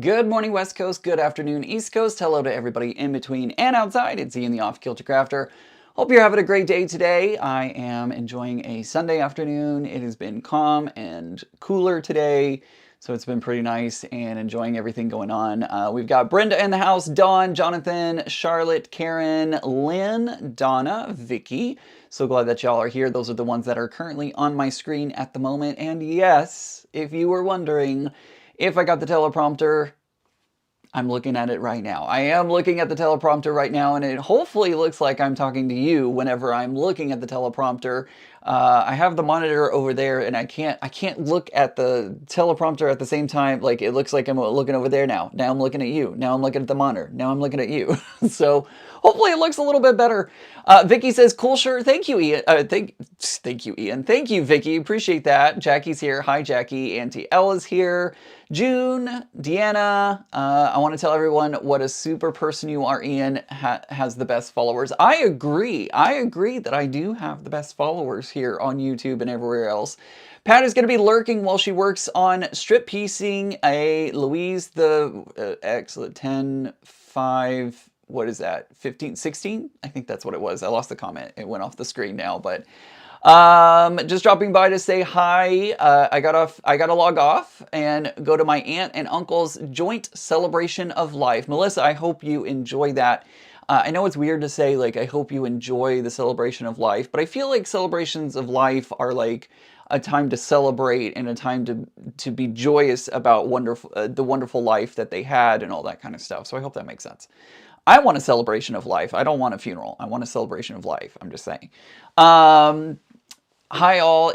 Good morning, West Coast. Good afternoon, East Coast. Hello to everybody in between and outside. It's Ian, the Off Kilter Crafter. Hope you're having a great day today. I am enjoying a Sunday afternoon. It has been calm and cooler today, so it's been pretty nice and enjoying everything going on. We've got Brenda in the house, Dawn, Jonathan, Charlotte, Karen, Lynn, Donna, Vicky. So glad that y'all are here. Those are the ones that are currently on my screen at the moment. And yes, if you were wondering, if I got the teleprompter, I'm looking at it right now. I am looking at the teleprompter right now, and it hopefully looks like I'm talking to you whenever I'm looking at the teleprompter. I have the monitor over there, and I can't look at the teleprompter at the same time. Like, it looks like I'm looking over there now. Now I'm looking at you. Now I'm looking at the monitor. Now I'm looking at you. So hopefully it looks a little bit better. Vicky says, cool shirt. Thank you, Ian. Thank you, Ian. Thank you, Vicky. Appreciate that. Jackie's here. Hi, Jackie. Auntie Ella's here. June, Deanna, I want to tell everyone what a super person you are, Ian, has the best followers. I agree. I agree that I do have the best followers here on YouTube and everywhere else. Pat is going to be lurking while she works on strip piecing a Louise the excellent 10, 5, what is that, 15, 16? I think that's what it was. I lost the comment. It went off the screen now, but just dropping by to say hi. I gotta log off and go to my aunt and uncle's joint celebration of life. Melissa, I hope you enjoy that. I know it's weird to say, like, I hope you enjoy the celebration of life, but I feel like celebrations of life are like a time to celebrate and a time to be joyous about the wonderful life that they had and all that kind of stuff. So I hope that makes sense. I want a celebration of life. I don't want a funeral. I want a celebration of life. I'm just saying. Hi all.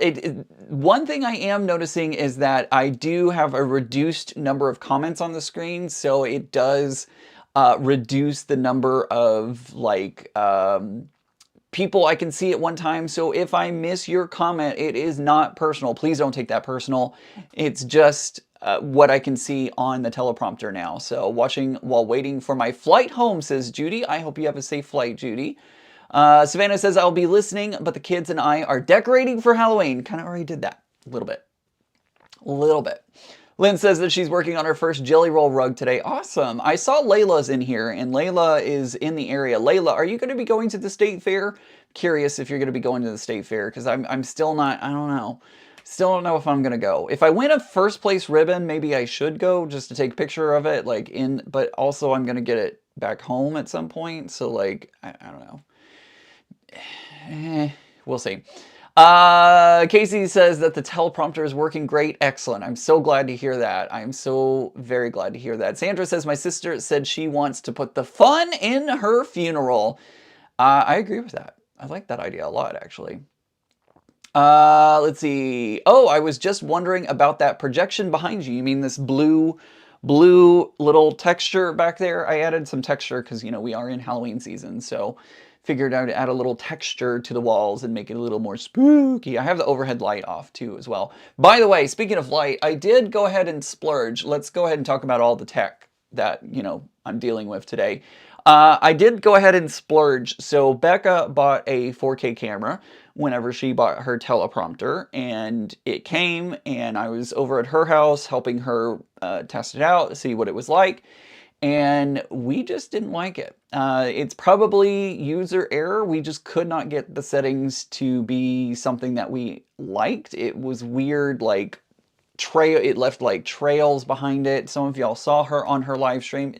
One thing I am noticing is that I do have a reduced number of comments on the screen, so it does reduce the number of people I can see at one time. So if I miss your comment, it is not personal. Please don't take that personal. It's just what I can see on the teleprompter now. So watching while waiting for my flight home, says Judy. I hope you have a safe flight, Judy. Savannah says, I'll be listening, but the kids and I are decorating for Halloween. Kind of already did that. A little bit. A little bit. Lynn says that she's working on her first jelly roll rug today. Awesome. I saw Layla's in here, and Layla is in the area. Layla, are you going to be going to the state fair? Curious if you're going to be going to the state fair, because I'm still not, I don't know. Still don't know if I'm going to go. If I win a first place ribbon, maybe I should go just to take a picture of it, but also I'm going to get it back home at some point. So I don't know. We'll see. Casey says that the teleprompter is working great. Excellent. I'm so glad to hear that. I'm so very glad to hear that. Sandra says, my sister said she wants to put the fun in her funeral. I agree with that. I like that idea a lot, actually. Let's see. Oh, I was just wondering about that projection behind you. You mean this blue little texture back there? I added some texture because, you know, we are in Halloween season, so figured out to add a little texture to the walls and make it a little more spooky. I have the overhead light off too as well. By the way, speaking of light, I did go ahead and splurge. Let's go ahead and talk about all the tech that, you know, I'm dealing with today. I did go ahead and splurge. So Becca bought a 4K camera whenever she bought her teleprompter, and it came, and I was over at her house helping her test it out, see what it was like. And we just didn't like it. It's probably user error. We just could not get the settings to be something that we liked. It was weird, it left like trails behind it. Some of y'all saw her on her live stream.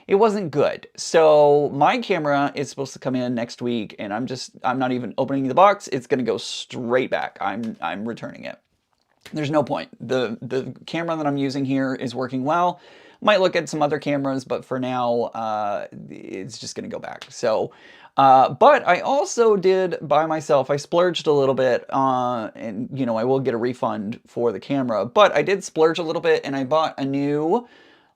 It wasn't good. So my camera is supposed to come in next week, and I'm not even opening the box. It's gonna go straight back. I'm returning it. There's no point. The camera that I'm using here is working well. Might look at some other cameras, but for now, it's just going to go back. So, but I also did by myself, I splurged a little bit, and, you know, I will get a refund for the camera, but I did splurge a little bit, and I bought a new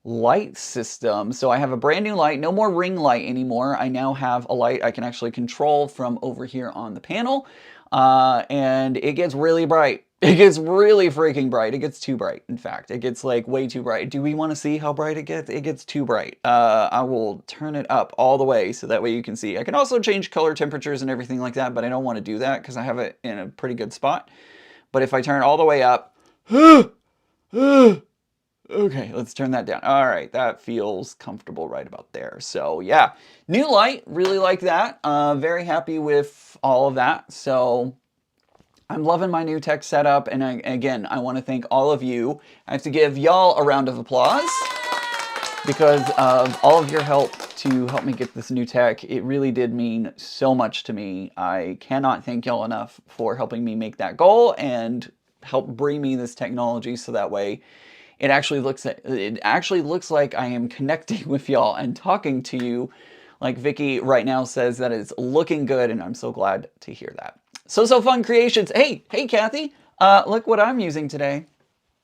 light system. So I have a brand new light, no more ring light anymore. I now have a light I can actually control from over here on the panel, and it gets really bright. It gets really freaking bright. It gets too bright, in fact. It gets like way too bright. Do we want to see how bright it gets? It gets too bright. I will turn it up all the way so that way you can see. I can also change color temperatures and everything like that, but I don't want to do that because I have it in a pretty good spot. But if I turn it all the way up, Okay, let's turn that down. All right, that feels comfortable right about there. So yeah, new light, really like that. Very happy with all of that. So I'm loving my new tech setup. And again, I want to thank all of you. I have to give y'all a round of applause because of all of your help to help me get this new tech. It really did mean so much to me. I cannot thank y'all enough for helping me make that goal and help bring me this technology so that way it actually looks like I am connecting with y'all and talking to you. Like Vicky right now says that it's looking good, and I'm so glad to hear that. So Fun Creations. Hey, Kathy. Look what I'm using today.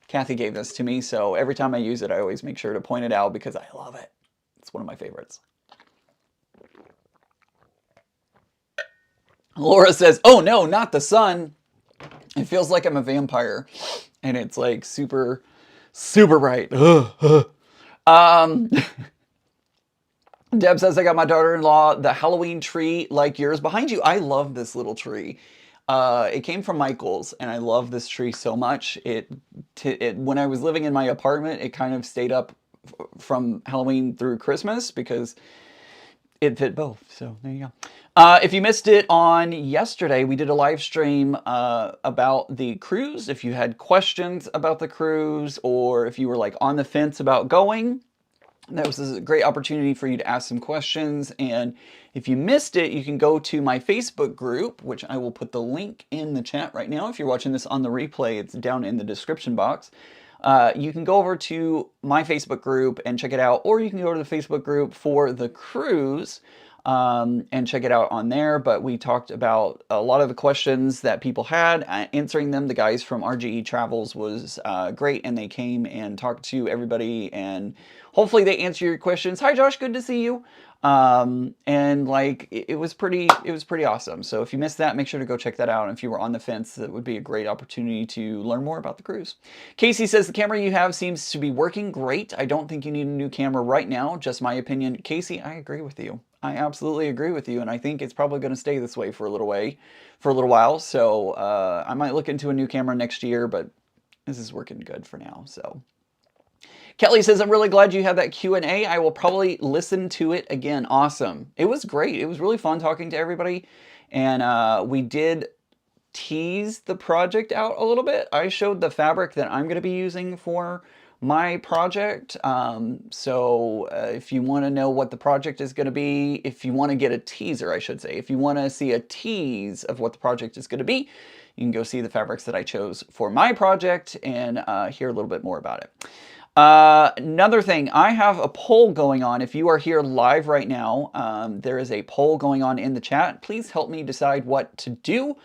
Kathy gave this to me, so every time I use it, I always make sure to point it out because I love it. It's one of my favorites. Laura says, oh no, not the sun. It feels like I'm a vampire. And it's like super, super bright. Deb says, I got my daughter-in-law the Halloween tree like yours behind you. I love this little tree. It came from Michael's, and I love this tree so much. When I was living in my apartment, it kind of stayed up from Halloween through Christmas because it fit both. So there you go. If you missed it on yesterday, we did a live stream about the cruise. If you had questions about the cruise, or if you were like on the fence about going, that was a great opportunity for you to ask some questions. And if you missed it, you can go to my Facebook group, which I will put the link in the chat right now. If you're watching this on the replay, it's down in the description box. You can go over to my Facebook group and check it out, or you can go to the Facebook group for the cruise and check it out on there. But we talked about a lot of the questions that people had, answering them. The guys from RGE Travels was great, and they came and talked to everybody, and hopefully they answer your questions. Hi Josh, good to see you. And like it was pretty awesome. So if you missed that, make sure to go check that out. And if you were on the fence, that would be a great opportunity to learn more about the cruise. Casey says the camera you have seems to be working great. I don't think you need a new camera right now, just my opinion. Casey, I agree with you. I absolutely agree with you, and I think it's probably going to stay this way for a little while. So I might look into a new camera next year, but this is working good for now. So Kelly says, I'm really glad you had that Q&A. I will probably listen to it again. Awesome. It was great. It was really fun talking to everybody, and we did tease the project out a little bit. I showed the fabric that I'm going to be using for my project. So if you want to know what the project is going to be, if you want to get a teaser, I should say, if you want to see a tease of what the project is going to be, you can go see the fabrics that I chose for my project and hear a little bit more about it. Another thing, I have a poll going on. If you are here live right now, there is a poll going on in the chat. Please help me decide what to do.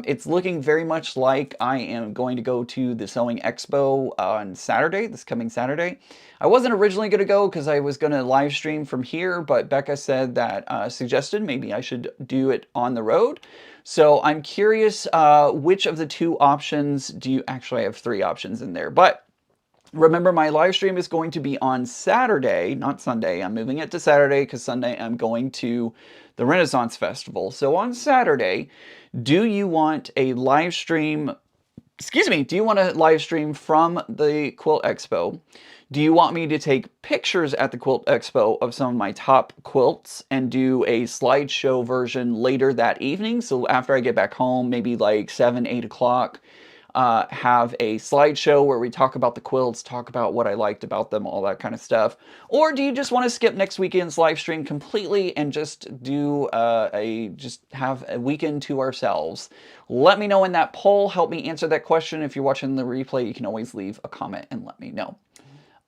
It's looking very much like I am going to go to the Sewing Expo on Saturday, this coming Saturday. I wasn't originally going to go because I was going to live stream from here, but Becca said that, suggested maybe I should do it on the road. So I'm curious which of the two options do you, actually I have three options in there, but remember, my live stream is going to be on Saturday, not Sunday. I'm moving it to Saturday because Sunday I'm going to the Renaissance Festival. So on Saturday, do you want a live stream, do you want a live stream from the Quilt Expo? Do you want me to take pictures at the Quilt Expo of some of my top quilts and do a slideshow version later that evening? So after I get back home, maybe like 7, 8 o'clock, have a slideshow where we talk about the quilts, talk about what I liked about them, all that kind of stuff? Or do you just want to skip next weekend's live stream completely and just do just have a weekend to ourselves? Let me know in that poll. Help me answer that question. If you're watching the replay, you can always leave a comment and let me know.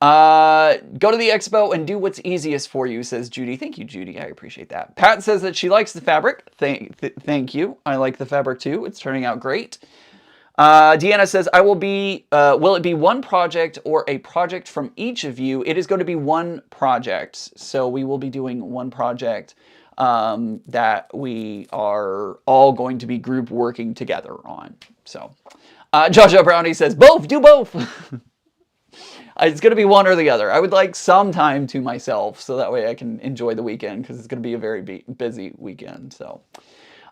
Go to the expo and do what's easiest for you, says Judy. Thank you, Judy. I appreciate that. Pat says that she likes the fabric. Thank you. I like the fabric too. It's turning out great. Deanna says, will it be one project or a project from each of you? It is going to be one project. So we will be doing one project that we are all going to be group working together on. So Joshua Brownie says, both, do both. It's going to be one or the other. I would like some time to myself so that way I can enjoy the weekend because it's going to be a very busy weekend. So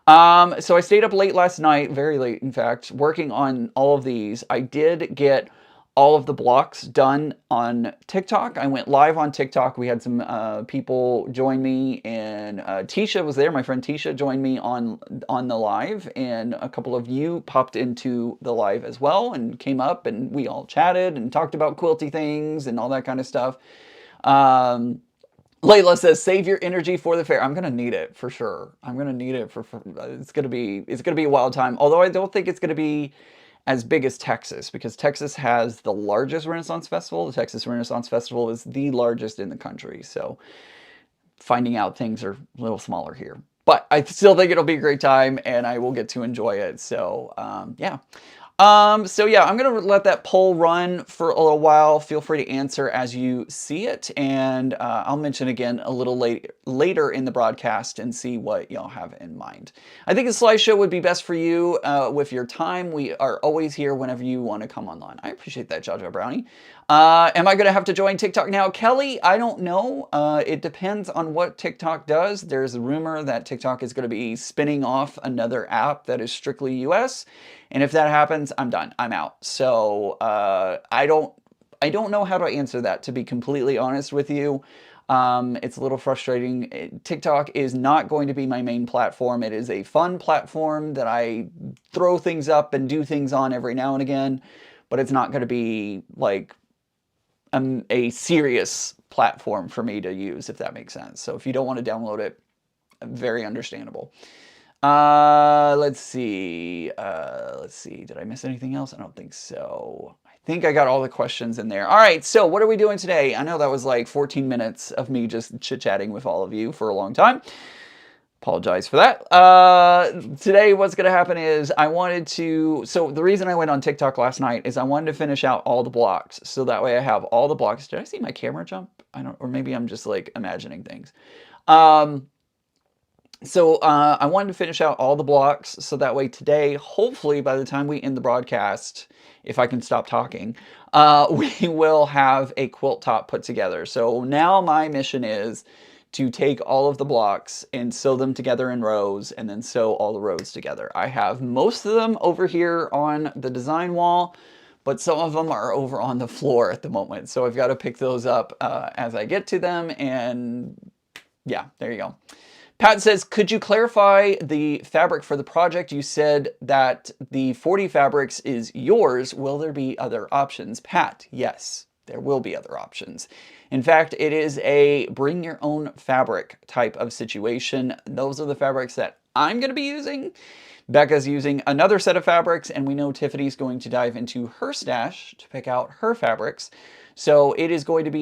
I stayed up late last night, very late in fact, working on all of these. I did get all of the blocks done on TikTok. I went live on TikTok. We had some people join me, and Tisha was there. My friend Tisha joined me on the live, and a couple of you popped into the live as well and came up, and we all chatted and talked about quilty things and all that kind of stuff. Layla says, "Save your energy for the fair." I'm gonna need it for sure. I'm gonna need it for it's gonna be a wild time. Although I don't think it's gonna be as big as Texas, because Texas has the largest Renaissance Festival. The Texas Renaissance Festival is the largest in the country. So finding out things are a little smaller here. But I still think it'll be a great time, and I will get to enjoy it. So yeah. So yeah, I'm going to let that poll run for a little while. Feel free to answer as you see it, and I'll mention again a little later in the broadcast and see what y'all have in mind. I think a slideshow would be best for you with your time. We are always here whenever you want to come online. I appreciate that, Jaja Brownie. Am I going to have to join TikTok now? Kelly, I don't know. It depends on what TikTok does. There's a rumor that TikTok is going to be spinning off another app that is strictly US. And if that happens, I'm done. I'm out. So I don't know how to answer that, to be completely honest with you. It's a little frustrating. TikTok is not going to be my main platform. It is a fun platform that I throw things up and do things on every now and again, but it's not going to be like a serious platform for me to use, if that makes sense. So if you don't want to download it, very understandable. Let's see. Did I miss anything else? I don't think so. I think I got all the questions in there. All right, so what are we doing today? I know that was like 14 minutes of me just chit-chatting with all of you for a long time. Apologize for that. Today, what's going to happen is so the reason I went on TikTok last night is I wanted to finish out all the blocks. So that way I have all the blocks. Did I see my camera jump? Or maybe I'm just like imagining things. So I wanted to finish out all the blocks, so that way today, hopefully by the time we end the broadcast, if I can stop talking, we will have a quilt top put together. So now my mission is to take all of the blocks and sew them together in rows, and then sew all the rows together. I have most of them over here on the design wall, but some of them are over on the floor at the moment. So I've got to pick those up as I get to them, and yeah, there you go. Pat says, could you clarify the fabric for the project? You said that the 40 fabrics is yours. Will there be other options? Pat, yes, there will be other options. In fact, it is a bring your own fabric type of situation. Those are the fabrics that I'm going to be using. Becca's using another set of fabrics, and we know Tiffany's going to dive into her stash to pick out her fabrics. So it is going to be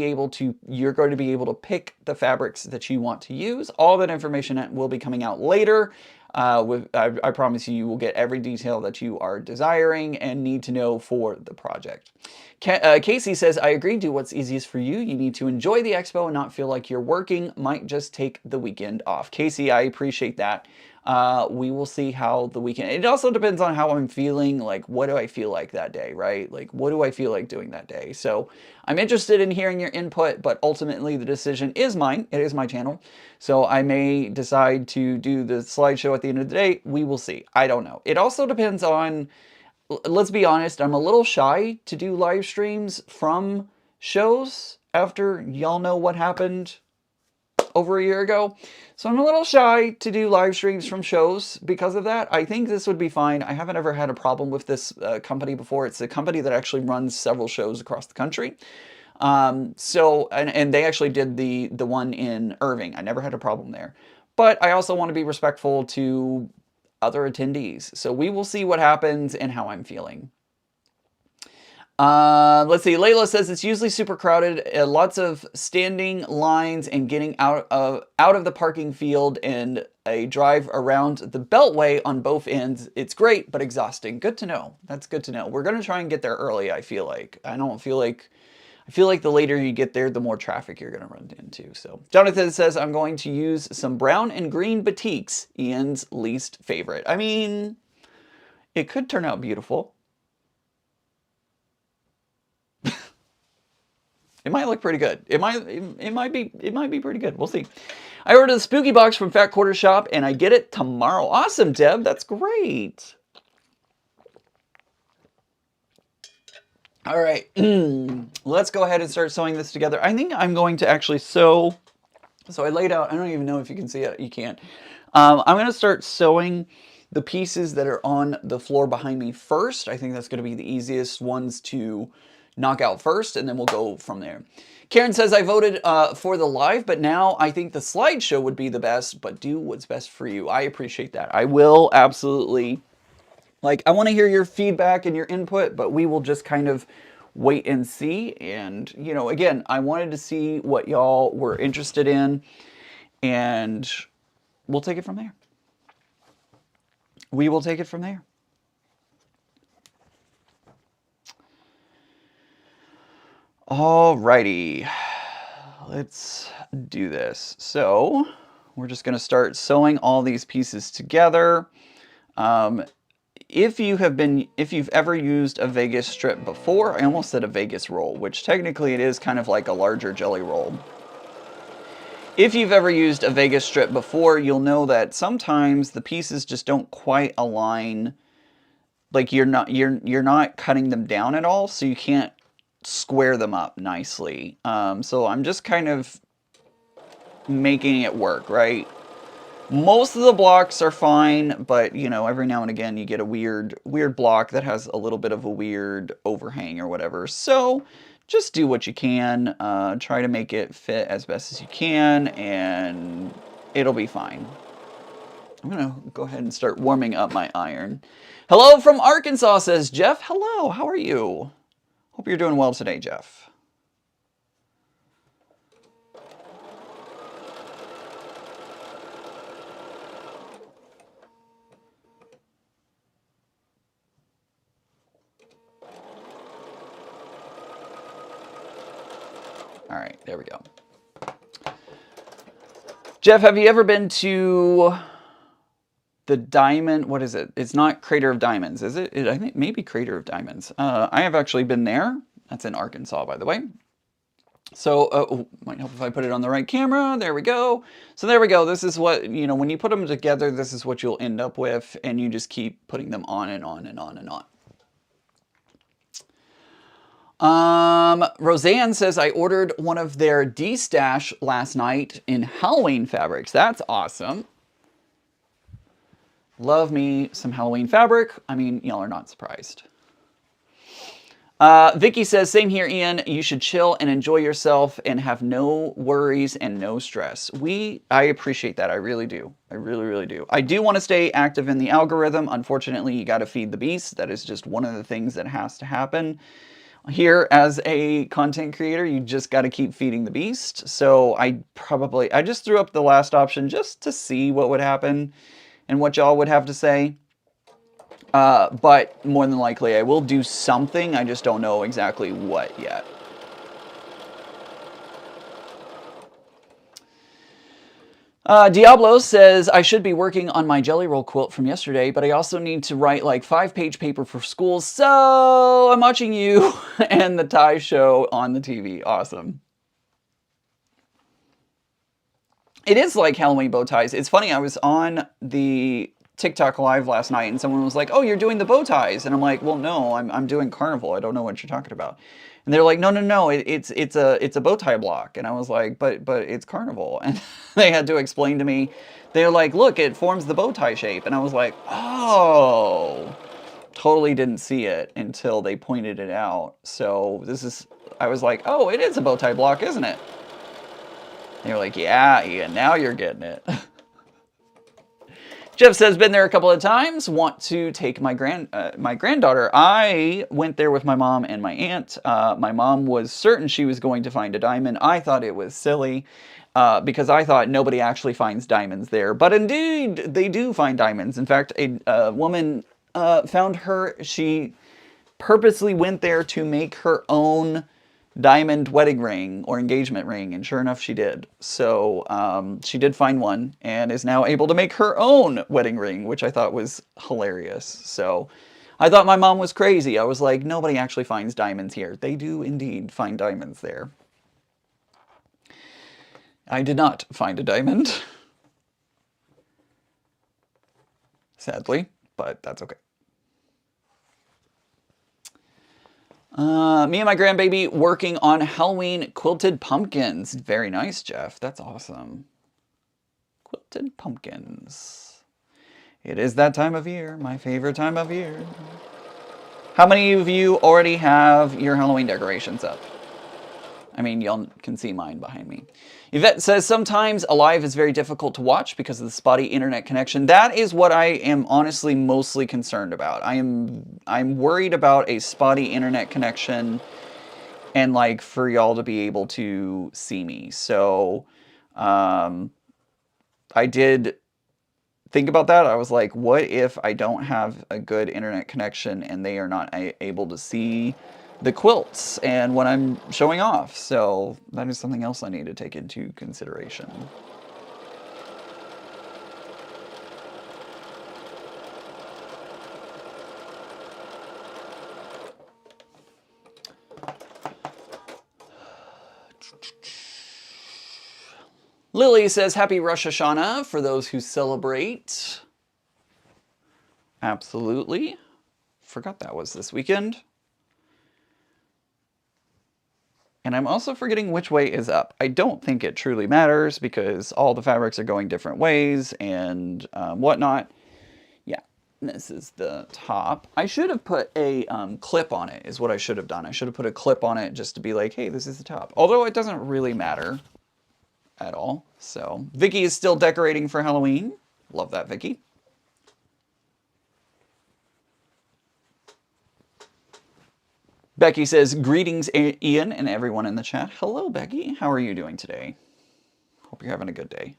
you're going to be able to pick the fabrics that you want to use. All that information will be coming out later. I promise you will get every detail that you are desiring and need to know for the project. Casey says, I agree, do what's easiest for you. You need to enjoy the expo and not feel like you're working. Might just take the weekend off. Casey, I appreciate that. We will see how the weekend, it also depends on how I'm feeling, like what do I feel like that day, right? Like what do I feel like doing that day? So I'm interested in hearing your input, but ultimately the decision is mine. It is my channel. So I may decide to do the slideshow at the end of the day. We will see. I don't know. It also depends on, let's be honest, I'm a little shy to do live streams from shows after y'all know what happened over a year ago. So I'm a little shy to do live streams from shows because of that. I think this would be fine. I haven't ever had a problem with this company before. It's a company that actually runs several shows across the country. And they actually did the one in Irving. I never had a problem there. But I also want to be respectful to other attendees. So we will see what happens and how I'm feeling. Let's see. Layla says it's usually super crowded, lots of standing lines and getting out of the parking field and a drive around the beltway on both ends. It's great, but exhausting. Good to know. That's good to know. We're going to try and get there early, I feel like. I feel like the later you get there, the more traffic you're going to run into. So Jonathan says, I'm going to use some brown and green batiks, Ian's least favorite. I mean, it could turn out beautiful. It might look pretty good. It might be pretty good. We'll see. I ordered the Spooky Box from Fat Quarter Shop, and I get it tomorrow. Awesome, Deb. That's great. All right, let's go ahead and start sewing this together. I think I'm going to actually sew. So I laid out, I don't even know if you can see it, you can't. I'm going to start sewing the pieces that are on the floor behind me first. I think that's going to be the easiest ones to knock out first, and then we'll go from there. Karen says, I voted for the live, but now I think the slideshow would be the best, but do what's best for you. I appreciate that. I will absolutely, like, I want to hear your feedback and your input, but we will just kind of wait and see. And, you know, again, I wanted to see what y'all were interested in, and we'll take it from there. We will take it from there. Alrighty, let's do this. So we're just going to start sewing all these pieces together. If you've ever used a Vegas strip before, I almost said a Vegas roll, which technically it is kind of like a larger jelly roll. If you've ever used a Vegas strip before, you'll know that sometimes the pieces just don't quite align. Like you're not cutting them down at all, so you can't square them up nicely. So I'm just kind of making it work, right? Most of the blocks are fine, but you know, every now and again you get a weird block that has a little bit of a weird overhang or whatever. So just do what you can. Try to make it fit as best as you can, and it'll be fine. I'm gonna go ahead and start warming up my iron. Hello from Arkansas, says Jeff. Hello, how are you? Hope you're doing well today, Jeff. All right, there we go. Jeff, have you ever been to the Diamond? What is it? It's not Crater of Diamonds, is it? I think maybe Crater of Diamonds. I have actually been there. That's in Arkansas, by the way. So, might help if I put it on the right camera. There we go. So there we go. This is what, you know, when you put them together, this is what you'll end up with, and you just keep putting them on and on and on and on. Roseanne says, I ordered one of their D-stash last night in Halloween fabrics. That's awesome. Love me some Halloween fabric. I mean, y'all are not surprised. Vicky says, same here, Ian. You should chill and enjoy yourself and have no worries and no stress. I appreciate that. I really do. I really, really do. I do want to stay active in the algorithm. Unfortunately, you got to feed the beast. That is just one of the things that has to happen. Here, as a content creator, you just got to keep feeding the beast. So I just threw up the last option just to see what would happen and what y'all would have to say. But more than likely, I will do something. I just don't know exactly what yet. Diablo says, I should be working on my jelly roll quilt from yesterday, but I also need to write like 5-page paper for school, so I'm watching you and the tie show on the TV. Awesome. It is like Halloween bow ties. It's funny, I was on the TikTok live last night and someone was like, oh, you're doing the bow ties. And I'm like, well, no, I'm doing carnival. I don't know what you're talking about. And they're like, no, it's a bow tie block. And I was like, but it's carnival. And they had to explain to me. They're like, look, it forms the bow tie shape. And I was like, oh, totally didn't see it until they pointed it out. So I was like, oh, it is a bow tie block, isn't it? And they were like, yeah, Ian, now you're getting it. Jeff says, been there a couple of times, want to take my granddaughter. I went there with my mom and my aunt. My mom was certain she was going to find a diamond. I thought it was silly because I thought nobody actually finds diamonds there. But indeed, they do find diamonds. In fact, a woman found her. She purposely went there to make her own diamond wedding ring or engagement ring, and sure enough she did. So she did find one and is now able to make her own wedding ring, which I thought was hilarious. So I thought my mom was crazy. I was like, nobody actually finds diamonds here. They do indeed find diamonds there. I did not find a diamond, sadly, but that's okay. Me and my grandbaby working on Halloween quilted pumpkins. Very nice, Jeff. That's awesome. Quilted pumpkins. It is that time of year, my favorite time of year. How many of you already have your Halloween decorations up? I mean, y'all can see mine behind me. Yvette says, sometimes a live is very difficult to watch because of the spotty internet connection. That is what I am honestly mostly concerned about. I'm worried about a spotty internet connection and like for y'all to be able to see me. So I did think about that. I was like, what if I don't have a good internet connection and they are not able to see the quilts and what I'm showing off? So that is something else I need to take into consideration. Lily says, happy Rosh Hashanah for those who celebrate. Absolutely. Forgot that was this weekend. And I'm also forgetting which way is up. I don't think it truly matters because all the fabrics are going different ways and whatnot. Yeah, this is the top. I should have put a clip on it is what I should have done. I should have put a clip on it just to be like, hey, this is the top. Although it doesn't really matter at all. So Vicky is still decorating for Halloween. Love that, Vicky. Becky says, greetings, Ian, and everyone in the chat. Hello, Becky. How are you doing today? Hope you're having a good day.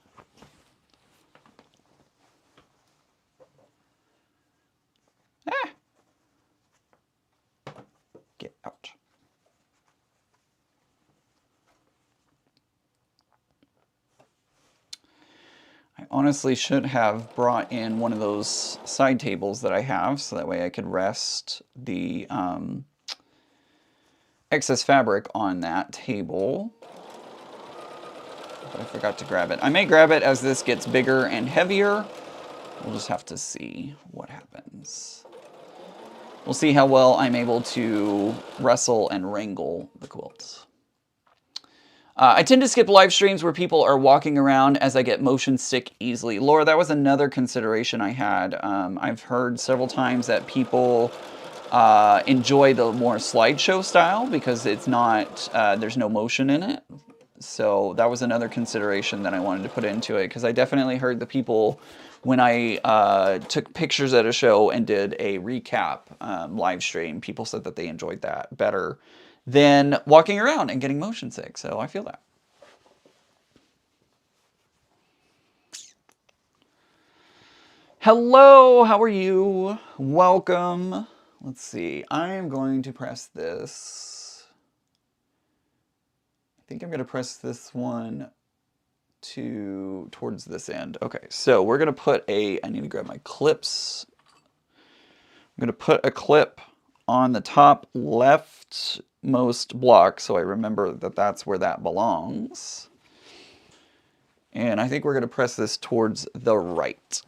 Ah! Get out. I honestly should have brought in one of those side tables that I have, so that way I could rest the excess fabric on that table. But I forgot to grab it. I may grab it as this gets bigger and heavier. We'll just have to see what happens. We'll see how well I'm able to wrestle and wrangle the quilts. I tend to skip live streams where people are walking around as I get motion sick easily. Laura, that was another consideration I had. I've heard several times that people enjoy the more slideshow style because it's not, there's no motion in it. So that was another consideration that I wanted to put into it because I definitely heard the people when I took pictures at a show and did a recap live stream, people said that they enjoyed that better than walking around and getting motion sick. So I feel that. Hello, how are you? Welcome. Let's see, I am going to press this. I think I'm going to press this one towards this end. Okay, so we're going to put I need to grab my clips. I'm going to put a clip on the top leftmost block so I remember that that's where that belongs. And I think we're going to press this towards the right.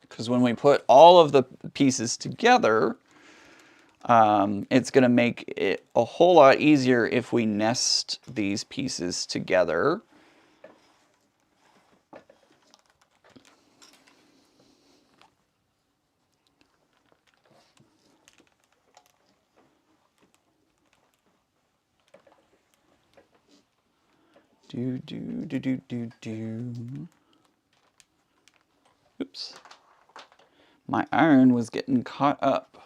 Because when we put all of the pieces together, it's going to make it a whole lot easier if we nest these pieces together. Oops. My iron was getting caught up.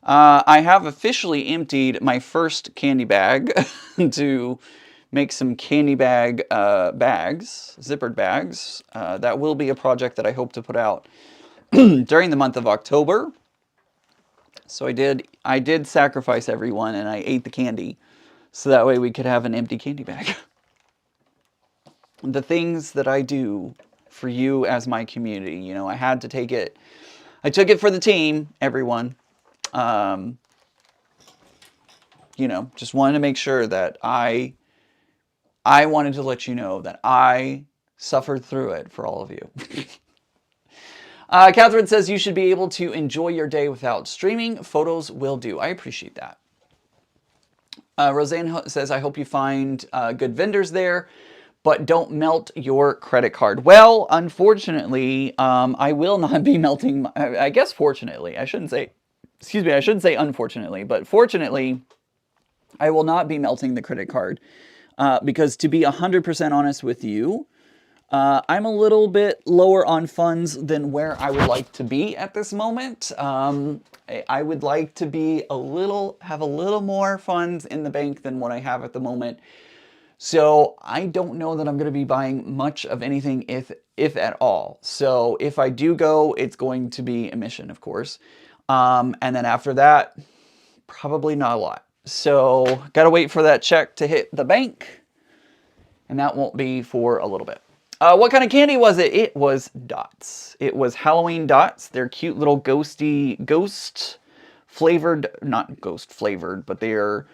I have officially emptied my first candy bag to make some candy bag bags, zippered bags. That will be a project that I hope to put out during the month of October. So I did sacrifice everyone and I ate the candy so that way we could have an empty candy bag. The things that I do for you as my community, you know, I had to take it. I took it for the team, everyone. You know, just wanted to make sure that I wanted to let you know that I suffered through it for all of you. Catherine says you should be able to enjoy your day without streaming. Photos will do. I appreciate that. Roseanne says, I hope you find good vendors there, but don't melt your credit card. Well, unfortunately, I will not be melting. I guess fortunately, I shouldn't say, excuse me, I shouldn't say unfortunately, but fortunately, I will not be melting the credit card because to be 100% honest with you, I'm a little bit lower on funds than where I would like to be at this moment. I would like to be have a little more funds in the bank than what I have at the moment. So I don't know that I'm going to be buying much of anything, if at all. So if I do go, it's going to be a mission, of course. And then after that, probably not a lot. So got to wait for that check to hit the bank. And that won't be for a little bit. What kind of candy was it? It was dots. It was Halloween dots. They're cute little ghost flavored, not ghost flavored, but they're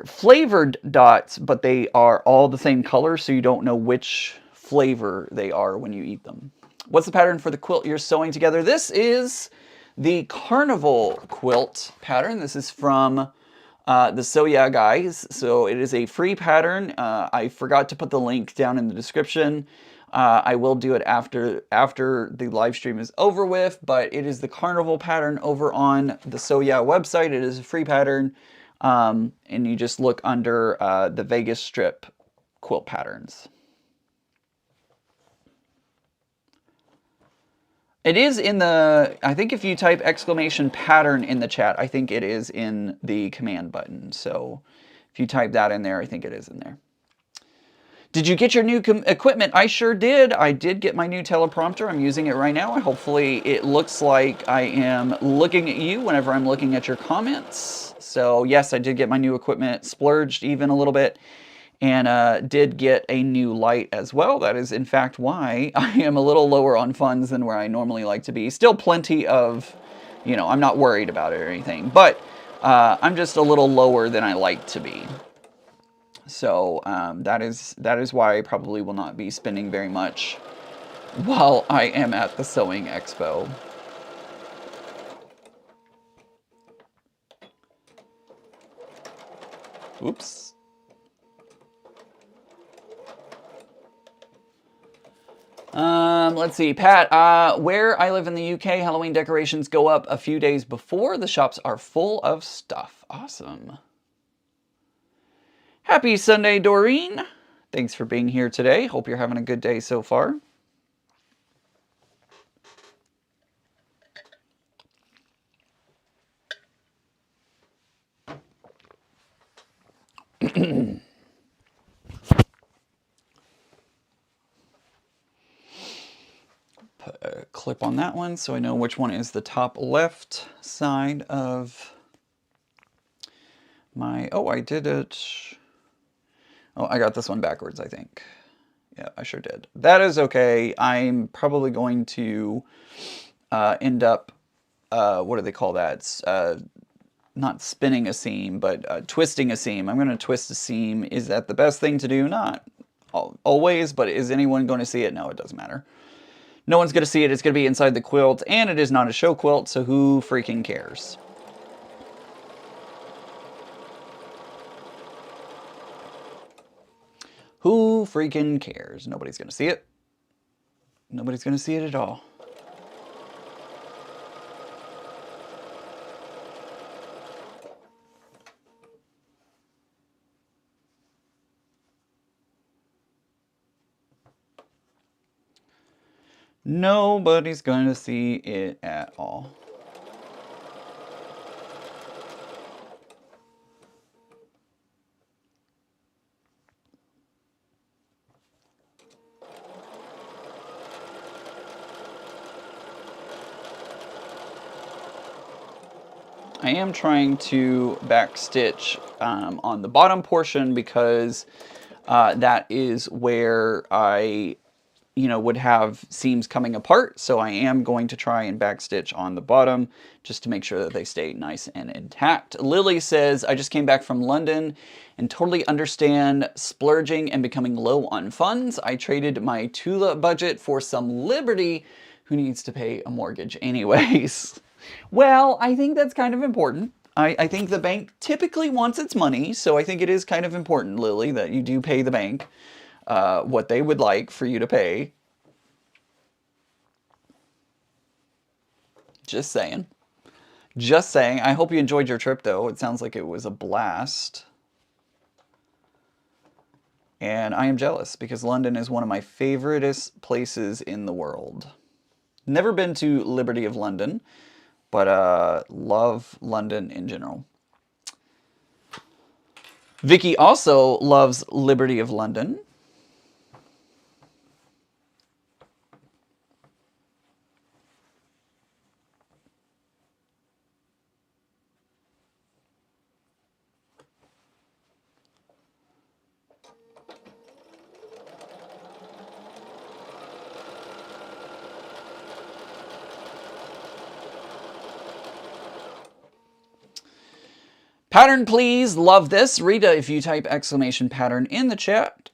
flavored dots, but they are all the same color, so you don't know which flavor they are when you eat them. What's the pattern for the quilt you're sewing together? This is the Carnival quilt pattern. This is from the So Yeah Guys. So it is a free pattern. I forgot to put the link down in the description. I will do it after the live stream is over with, but it is the Carnival pattern over on the So Yeah website. It is a free pattern. And you just look under the Vegas Strip quilt patterns. It is in the, I think if you type exclamation pattern in the chat, I think it is in the command button. So if you type that in there, I think it is in there. Did you get your new equipment? I sure did. I did get my new teleprompter. I'm using it right now. Hopefully it looks like I am looking at you whenever I'm looking at your comments. So yes, I did get my new equipment, splurged even a little bit, and did get a new light as well. That is in fact why I am a little lower on funds than where I normally like to be. Still plenty of, you know, I'm not worried about it or anything, but I'm just a little lower than I like to be. So that is why I probably will not be spending very much while I am at the Sewing Expo. Oops. Let's see, Pat, where I live in the UK, Halloween decorations go up a few days before. The shops are full of stuff. Awesome. Happy Sunday, Doreen. Thanks for being here today. Hope you're having a good day so far. Put a clip on that one so I know which one is the top left side of my, oh, I did it. Oh, I got this one backwards, I think. Yeah, I sure did. That is okay. I'm probably going to end up, what do they call that? Not spinning a seam, but twisting a seam. I'm going to twist a seam. Is that the best thing to do? Not always, but is anyone going to see it? No, it doesn't matter. No one's going to see it. It's going to be inside the quilt, and it is not a show quilt, so who freaking cares? Who freaking cares? Nobody's going to see it. Nobody's going to see it at all. Nobody's going to see it at all. I am trying to backstitch on the bottom portion because that is where I would have seams coming apart. So I am going to try and backstitch on the bottom just to make sure that they stay nice and intact. Lily says, I just came back from London and totally understand splurging and becoming low on funds. I traded my Tula budget for some Liberty Who needs to pay a mortgage anyways? Well, I think that's kind of important. I think the bank typically wants its money, so I think it is kind of important, Lily, that you do pay the bank what they would like for you to pay. Just saying. Just saying. I hope you enjoyed your trip, though. It sounds like it was a blast. And I am jealous because London is one of my favoriteest places in the world. Never been to Liberty of London, but love London in general. Vicky also loves Liberty of London. Pattern, please. Love this. Rita, if you type exclamation pattern in the chat,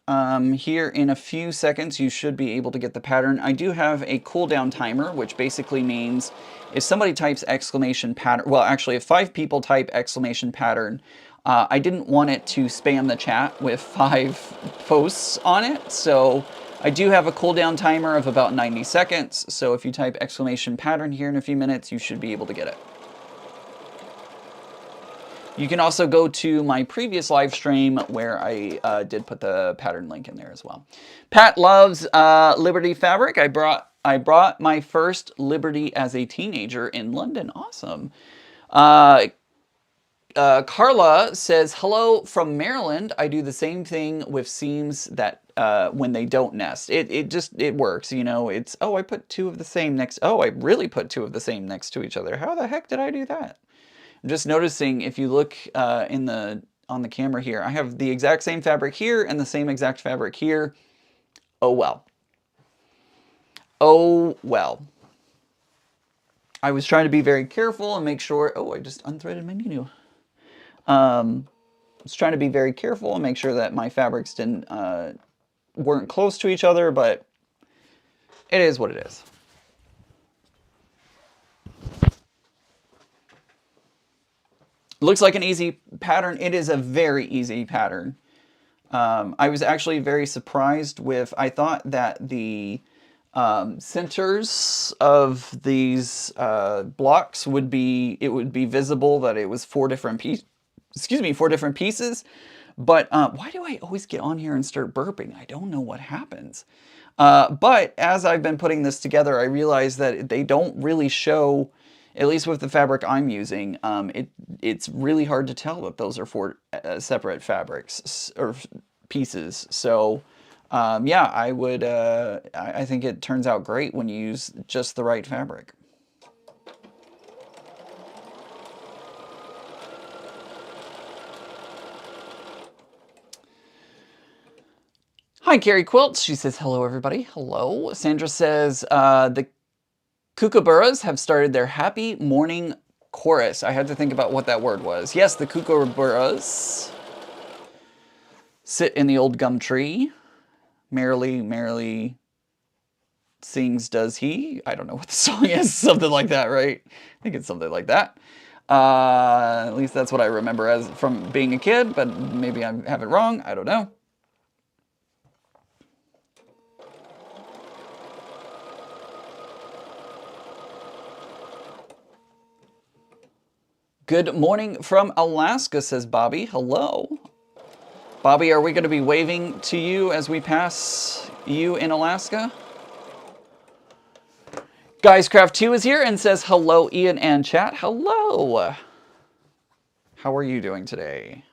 here in a few seconds, you should be able to get the pattern. I do have a cooldown timer, which basically means if somebody types exclamation pattern, well, actually, if 5 people type exclamation pattern, I didn't want it to spam the chat with 5 posts on it. So I do have a cooldown timer of about 90 seconds. So if you type exclamation pattern here in a few minutes, you should be able to get it. You can also go to my previous live stream where I did put the pattern link in there as well. Pat loves Liberty fabric. I brought my first Liberty as a teenager in London. Awesome. Carla says, hello from Maryland. I do the same thing with seams that when they don't nest. It works, you know. It's, oh, I put 2 of the same next. Oh, I really put 2 of the same next to each other. How the heck did I do that? I'm just noticing if you look on the camera here, I have the exact same fabric here and the same exact fabric here. Oh well. Oh well. I was trying to be very careful and make sure. Oh, I just unthreaded my needle. I was trying to be very careful and make sure that my fabrics weren't close to each other, but it is what it is. Looks like an easy pattern. It is a very easy pattern. I was actually very surprised with, I thought that the centers of these blocks would be visible that it was 4 different pieces. Excuse me, 4 different pieces. But why do I always get on here and start burping? I don't know what happens. But as I've been putting this together, I realized that they don't really show, at least with the fabric I'm using, it's really hard to tell that those are 4 separate fabrics or pieces. So yeah, I think it turns out great when you use just the right fabric. Hi, Carrie Quilts. She says, hello, everybody. Hello. Sandra says, the kookaburras have started their happy morning chorus. I had to think about what that word was. Yes, the kookaburras sit in the old gum tree. Merrily, merrily sings does he. I don't know what the song is. Something like that, right? I think it's something like that. At least that's what I remember as from being a kid, but maybe I have it wrong. I don't know. Good morning from Alaska, says Bobby. Hello. Bobby, are we going to be waving to you as we pass you in Alaska? Guyscraft2 is here and says, hello, Ian and chat. Hello. How are you doing today?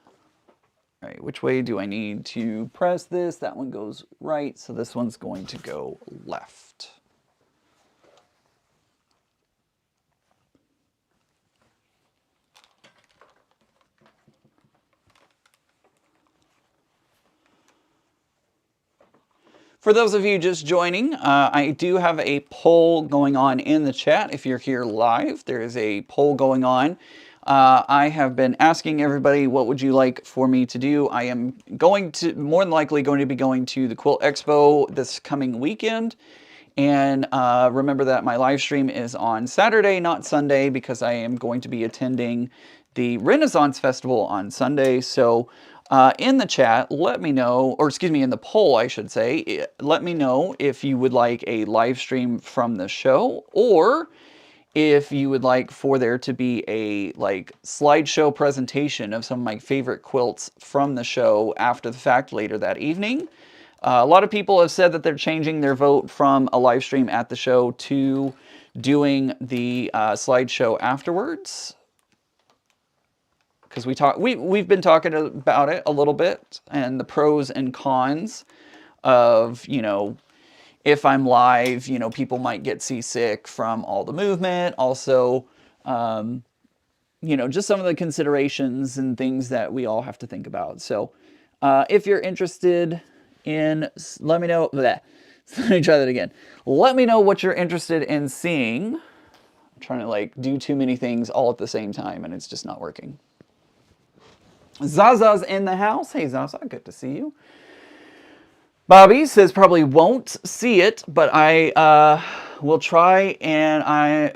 All right, which way do I need to press this? That one goes right, so this one's going to go left. For those of you just joining, I do have a poll going on in the chat. If you're here live, there is a poll going on. I have been asking everybody, what would you like for me to do? I am more than likely going to be going to the Quilt Expo this coming weekend. And remember that my live stream is on Saturday, not Sunday, because I am going to be attending the Renaissance Festival on Sunday. So in the chat, let me know, or excuse me, in the poll, I should say, let me know if you would like a live stream from the show, or if you would like for there to be a like slideshow presentation of some of my favorite quilts from the show after the fact later that evening. A lot of people have said that they're changing their vote from a live stream at the show to doing the slideshow afterwards. Because we've been talking about it a little bit, and the pros and cons of, you know, if I'm live, you know, people might get seasick from all the movement. Also, you know, just some of the considerations and things that we all have to think about. So if you're interested in, let me know, bleh. Let me try that again. Let me know what you're interested in seeing. I'm trying to like do too many things all at the same time, and it's just not working. Zaza's in the house. Hey Zaza, good to see you. Bobby says probably won't see it, but I will try, and I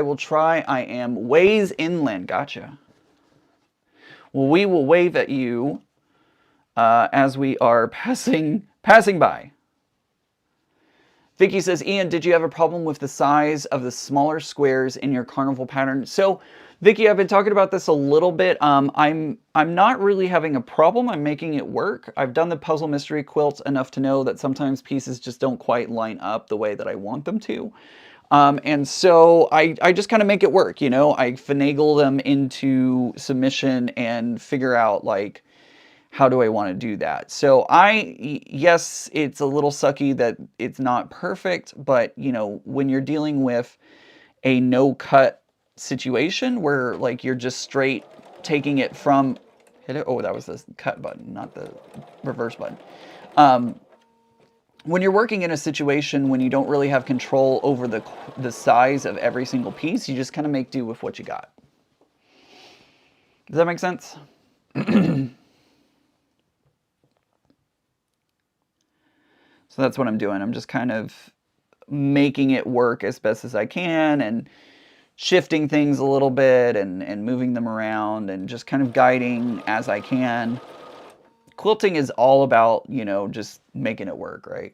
will try. I am ways inland. Gotcha. Well, we will wave at you as we are passing by. Vicky says, Ian, did you have a problem with the size of the smaller squares in your carnival pattern? So, Vicky, I've been talking about this a little bit. I'm not really having a problem. I'm making it work. I've done the puzzle mystery quilts enough to know that sometimes pieces just don't quite line up the way that I want them to. And so I just kind of make it work, you know. I finagle them into submission and figure out, like, how do I want to do that? So yes, it's a little sucky that it's not perfect, but, you know, when you're dealing with a no-cut situation where, like, you're just straight taking it from, oh, that was the cut button, not the reverse button. When you're working in a situation when you don't really have control over the size of every single piece, you just kind of make do with what you got. Does that make sense? So that's what I'm doing. I'm just kind of making it work as best as I can, and shifting things a little bit, and moving them around, and just kind of guiding as I can. Quilting is all about, you know, just making it work, right?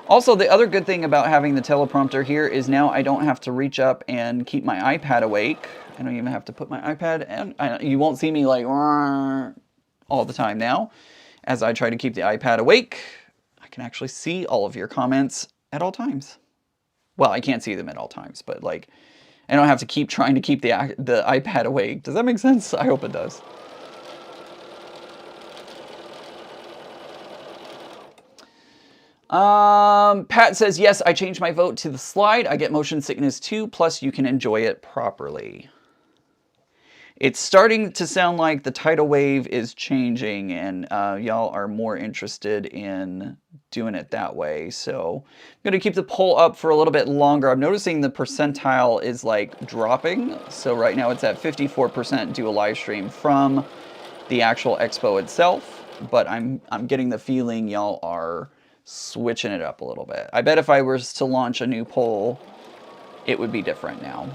Also, the other good thing about having the teleprompter here is now I don't have to reach up and keep my iPad awake. I don't even have to put my iPad, and you won't see me like all the time now. As I try to keep the iPad awake, I can actually see all of your comments at all times. Well, I can't see them at all times, but like, I don't have to keep trying to keep the iPad awake. Does that make sense? I hope it does. Pat says, yes, I changed my vote to the slide. I get motion sickness too, plus you can enjoy it properly. It's starting to sound like the tidal wave is changing, and y'all are more interested in doing it that way. So I'm going to keep the poll up for a little bit longer. I'm noticing the percentile is like dropping. So right now it's at 54% do a live stream from the actual expo itself. But I'm getting the feeling y'all are switching it up a little bit. I bet if I was to launch a new poll, it would be different now.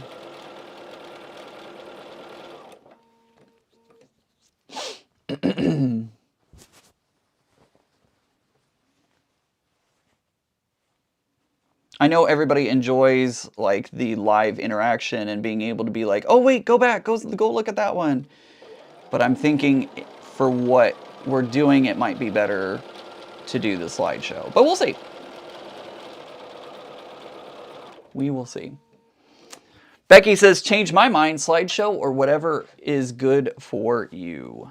I know everybody enjoys like the live interaction and being able to be like, oh wait, go back, go look at that one. But I'm thinking for what we're doing, it might be better to do the slideshow. But we'll see. We will see. Becky says, change my mind, slideshow or whatever is good for you.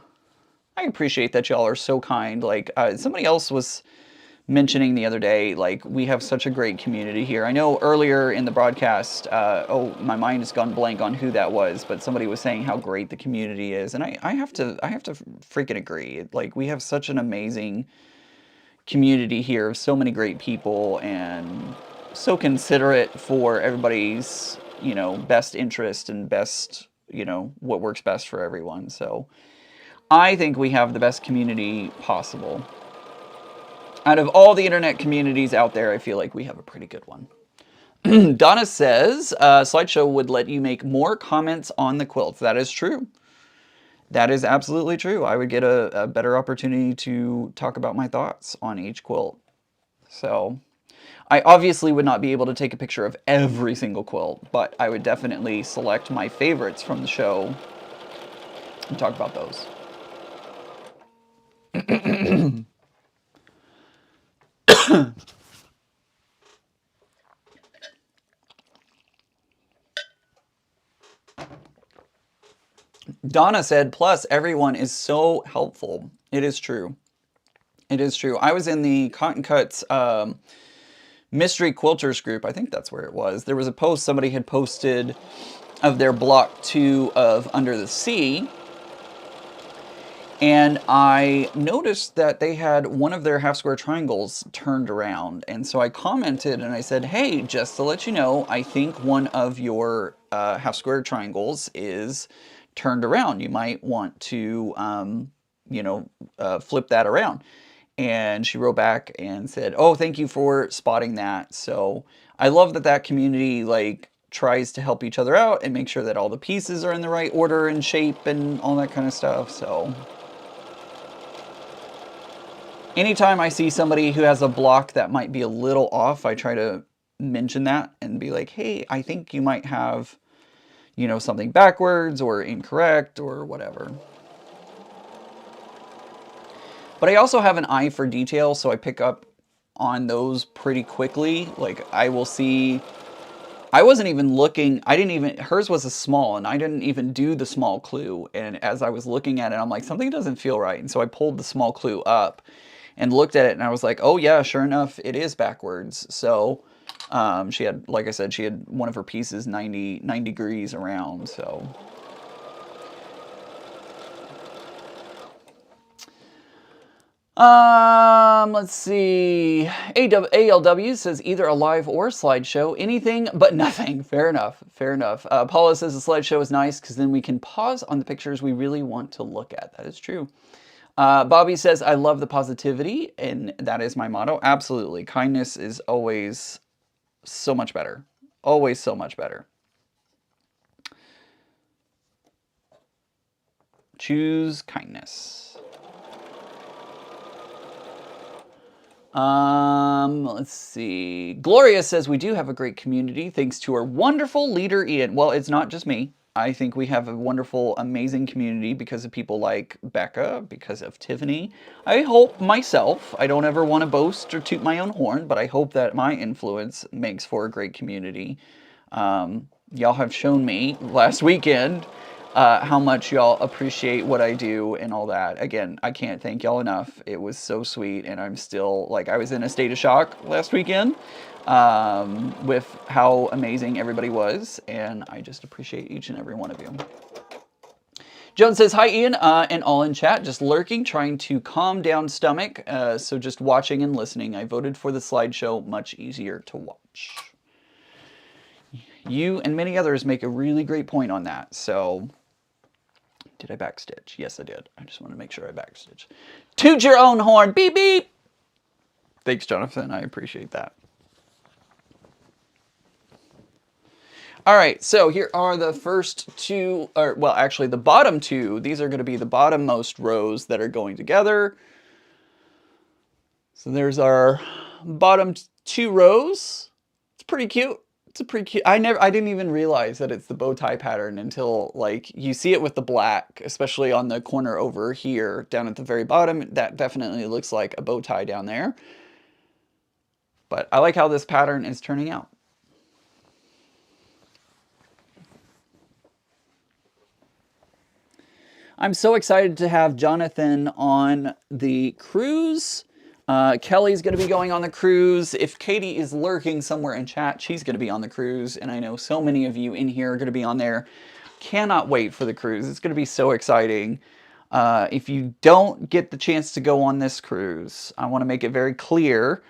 I appreciate that y'all are so kind. Like somebody else was mentioning the other day, like, we have such a great community here. I know earlier in the broadcast, oh, my mind has gone blank on who that was, but somebody was saying how great the community is, and I have to freaking agree. Like, we have such an amazing community here of so many great people, and so considerate for everybody's, you know, best interest and best, you know, what works best for everyone. So I think we have the best community possible. Out of all the internet communities out there, I feel like we have a pretty good one. Donna says, slideshow would let you make more comments on the quilts. That is true. That is absolutely true. I would get a better opportunity to talk about my thoughts on each quilt. So I obviously would not be able to take a picture of every single quilt, but I would definitely select my favorites from the show and talk about those. Donna said, plus everyone is so helpful. It is true. It is true. I was in the Cotton Cuts Mystery Quilters group. I think that's where it was. There was a post somebody had posted of their block 2 of Under the Sea. And I noticed that they had one of their half square triangles turned around. And so I commented and I said, hey, just to let you know, I think one of your half square triangles is turned around. You might want to, flip that around. And she wrote back and said, oh, thank you for spotting that. So I love that that community like tries to help each other out and make sure that all the pieces are in the right order and shape and all that kind of stuff. So anytime I see somebody who has a block that might be a little off, I try to mention that and be like, hey, I think you might have, something backwards or incorrect or whatever. But I also have an eye for detail, so I pick up on those pretty quickly. Like I will see, I wasn't even looking, hers was a small and I didn't even do the small clue. And as I was looking at it, I'm like, something doesn't feel right. And so I pulled the small clue up and looked at it and I was like, oh yeah, sure enough, it is backwards. So she had, like I said, she had one of her pieces 90 degrees around, so. Let's see. ALW says either a live or a slideshow. Anything but nothing. Fair enough. Fair enough. Paula says the slideshow is nice because then we can pause on the pictures we really want to look at. That is true. Bobby says, I love the positivity, and that is my motto. Absolutely. Kindness is always so much better. Always so much better. Choose kindness. Let's see. Gloria says, we do have a great community thanks to our wonderful leader, Ian. Well, it's not just me. I think we have a wonderful, amazing community because of people like Becca, because of Tiffany. I hope myself, I don't ever want to boast or toot my own horn, but I hope that my influence makes for a great community. Y'all have shown me last weekend how much y'all appreciate what I do and all that. Again, I can't thank y'all enough. It was so sweet, and I'm still, like, I was in a state of shock last weekend with how amazing everybody was, and I just appreciate each and every one of you. Joan says, hi Ian, and all in chat, just lurking, trying to calm down stomach, so just watching and listening. I voted for the slideshow, much easier to watch. You and many others make a really great point on that, so... Did I backstitch? Yes, I did. I just want to make sure I backstitch. Toot your own horn. Beep, beep. Thanks, Jonathan. I appreciate that. All right, so here are the first two, or well, actually the bottom two. These are going to be the bottommost rows that are going together. So there's our bottom two rows. It's pretty cute. It's a pretty cute. I didn't even realize that it's the bow tie pattern until like you see it with the black, especially on the corner over here down at the very bottom. That definitely looks like a bow tie down there. But I like how this pattern is turning out. I'm so excited to have Jonathan on the cruise. Kelly's going to be going on the cruise. If Katie is lurking somewhere in chat, she's going to be on the cruise. And I know so many of you in here are going to be on there. Cannot wait for the cruise. It's going to be so exciting. If you don't get the chance to go on this cruise, I want to make it very clear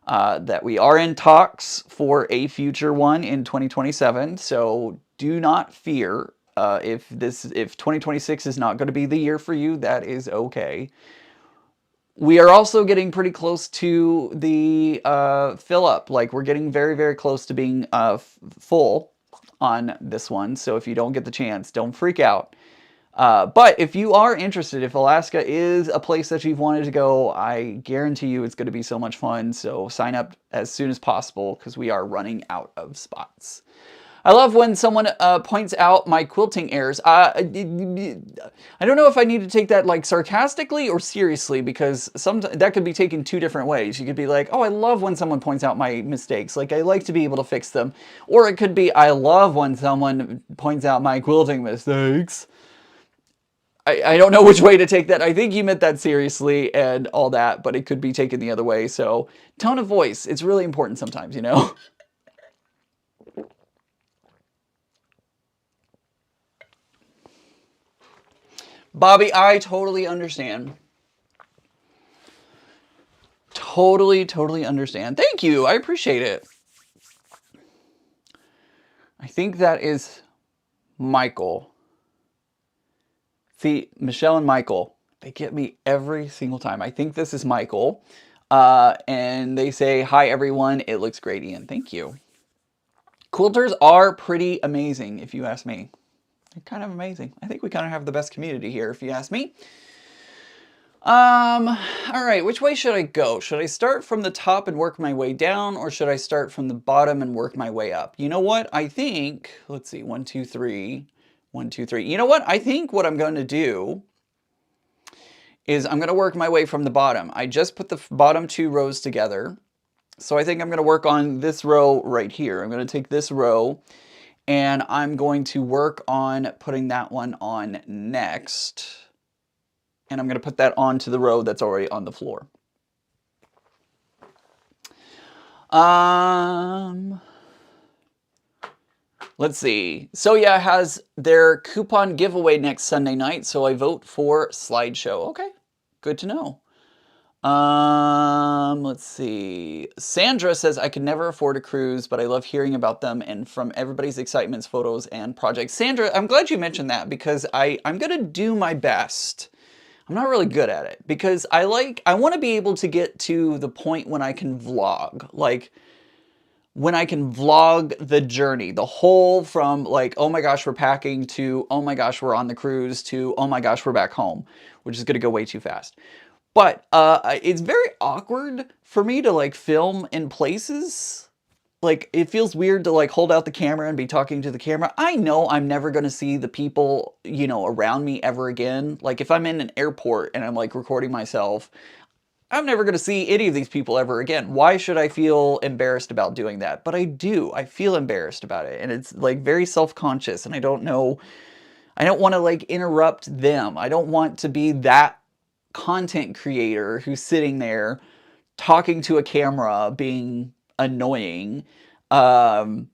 that we are in talks for a future one in 2027. So do not fear. If 2026 is not going to be the year for you, that is okay. We are also getting pretty close to the fill up. Like we're getting very, very close to being full on this one. So if you don't get the chance, don't freak out. But if you are interested, if Alaska is a place that you've wanted to go, I guarantee you it's going to be so much fun. So sign up as soon as possible because we are running out of spots. I love when someone points out my quilting errors. I don't know if I need to take that like sarcastically or seriously because sometimes that could be taken two different ways. You could be like, oh, I love when someone points out my mistakes. Like I like to be able to fix them. Or it could be, I love when someone points out my quilting mistakes. I don't know which way to take that. I think you meant that seriously and all that, but it could be taken the other way. So tone of voice, it's really important sometimes, you know? Bobby, I totally understand. Totally understand. Thank you. I appreciate it. I think that is Michael. See, Michelle and Michael, they get me every single time. I think this is Michael. And they say, hi, everyone. It looks great, Ian. Thank you. Quilters are pretty amazing, if you ask me. They're kind of amazing. I think we kind of have the best community here, if you ask me. All right, which way should I go? Should I start from the top and work my way down, or should I start from the bottom and work my way up? You know what? I think, let's see, 1, 2, 3, 1, 2, 3. You know what? I think what I'm going to do is I'm going to work my way from the bottom. I just put the bottom 2 rows together. So I think I'm going to work on this row right here. I'm going to take this row and I'm going to work on putting that one on next. And I'm going to put that onto the row that's already on the floor. Let's see. So yeah, has their coupon giveaway next Sunday night, so I vote for slideshow. Okay, good to know. Let's see. Sandra says, I could never afford a cruise, but I love hearing about them and from everybody's excitements, photos, and projects. Sandra, I'm glad you mentioned that because I'm going to do my best. I'm not really good at it because I want to be able to get to the point when I can vlog. Like, when I can vlog the journey, the whole from like, oh my gosh, we're packing to, oh my gosh, we're on the cruise to, oh my gosh, we're back home, which is going to go way too fast. But it's very awkward for me to like film in places. Like it feels weird to like hold out the camera and be talking to the camera. I know I'm never going to see the people, you know, around me ever again. Like if I'm in an airport and I'm like recording myself, I'm never going to see any of these people ever again. Why should I feel embarrassed about doing that? But I do. I feel embarrassed about it. And it's like very self-conscious and I don't know. I don't want to like interrupt them. I don't want to be that content creator who's sitting there talking to a camera being annoying. And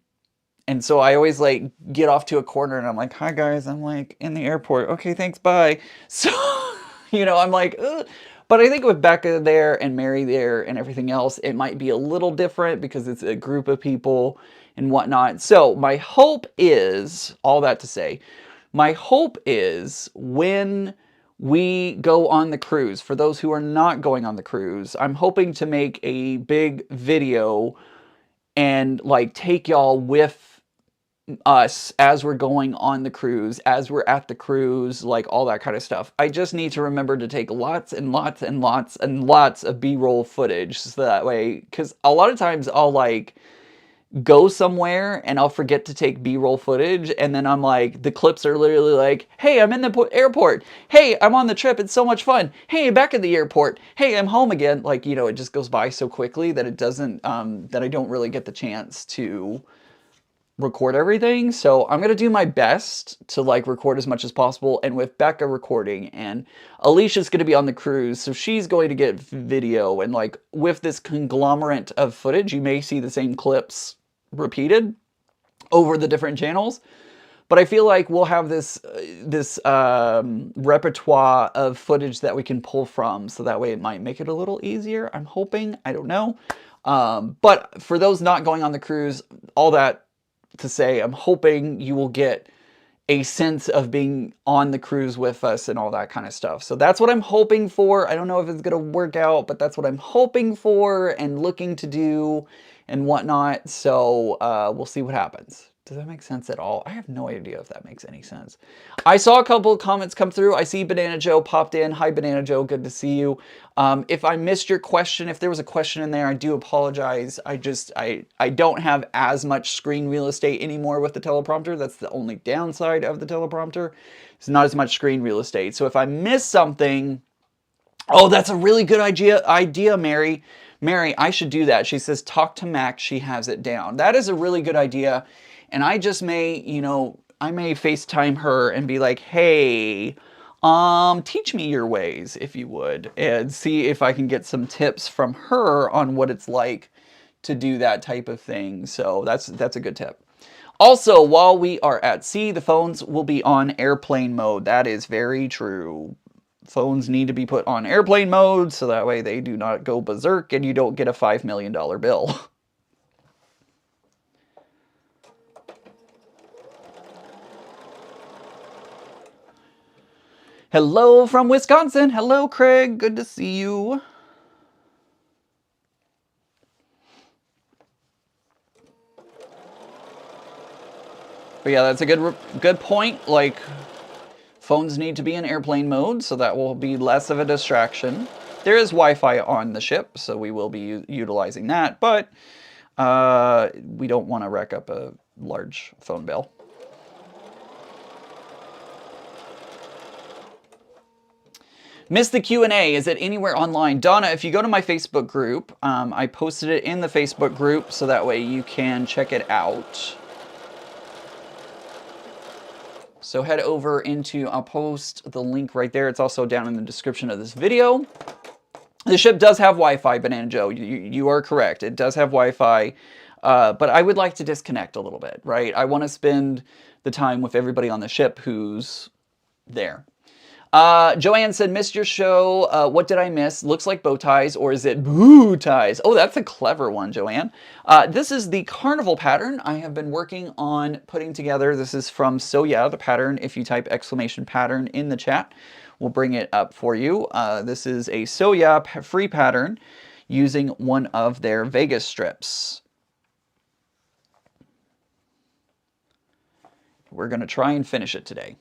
so I always like get off to a corner and I'm like, hi guys, I'm like in the airport. Okay, thanks, bye. So, you know, I'm like, ugh. But I think with Becca there and Mary there and everything else, it might be a little different because it's a group of people and whatnot. So my hope is, all that to say, my hope is when we go on the cruise, for those who are not going on the cruise, I'm hoping to make a big video and like take y'all with us as we're going on the cruise, as we're at the cruise, like all that kind of stuff. I just need to remember to take lots and lots and lots and lots of B-roll footage so that way, because a lot of times I'll like go somewhere and I'll forget to take B-roll footage and then I'm like, the clips are literally like, hey, I'm in the airport. Hey, I'm on the trip. It's so much fun. Hey, back at the airport. Hey, I'm home again. Like, you know, it just goes by so quickly that it doesn't, that I don't really get the chance to record everything. So I'm going to do my best to like record as much as possible. And with Becca recording and Alicia's going to be on the cruise. So she's going to get video and like with this conglomerate of footage, you may see the same clips repeated over the different channels. But I feel like we'll have this repertoire of footage that we can pull from. So that way it might make it a little easier. I'm hoping, I don't know. But for those not going on the cruise, all that to say, I'm hoping you will get a sense of being on the cruise with us and all that kind of stuff. So that's what I'm hoping for. I don't know if it's going to work out, but that's what I'm hoping for and looking to do and whatnot. So we'll see what happens. Does that make sense at all? I have no idea if that makes any sense. I saw a couple of comments come through. I see Banana Joe popped in. Hi, Banana Joe. Good to see you. If I missed your question, if there was a question in there, I do apologize. I don't have as much screen real estate anymore with the teleprompter. That's the only downside of the teleprompter. It's not as much screen real estate. So if I miss something, oh, that's a really good idea, Mary. Mary, I should do that. She says, talk to Max. She has it down. That is a really good idea. And I just may, you know, I may FaceTime her and be like, hey, teach me your ways, if you would, and see if I can get some tips from her on what it's like to do that type of thing. So that's a good tip. Also, while we are at sea, the phones will be on airplane mode. That is very true. Phones need to be put on airplane mode so that way they do not go berserk and you don't get a $5 million bill. Hello from Wisconsin. Hello, Craig. Good to see you. But yeah, that's a good point. Like, phones need to be in airplane mode, so that will be less of a distraction. There is Wi-Fi on the ship, so we will be utilizing that, but we don't want to rack up a large phone bill. Missed the Q&A. Is it anywhere online? Donna, if you go to my Facebook group, I posted it in the Facebook group, so that way you can check it out. So head over into, I'll post the link right there. It's also down in the description of this video. The ship does have Wi-Fi, Banana Joe. You are correct. It does have Wi-Fi, but I would like to disconnect a little bit, right? I want to spend the time with everybody on the ship who's there. Joanne said, missed your show. What did I miss? Looks like bow ties, or is it boo ties? Oh, that's a clever one, Joanne. This is the carnival pattern I have been working on putting together. This is from So Yeah, the pattern. If you type exclamation pattern in the chat, we'll bring it up for you. This is a So Yeah free pattern using one of their Vegas strips. We're going to try and finish it today.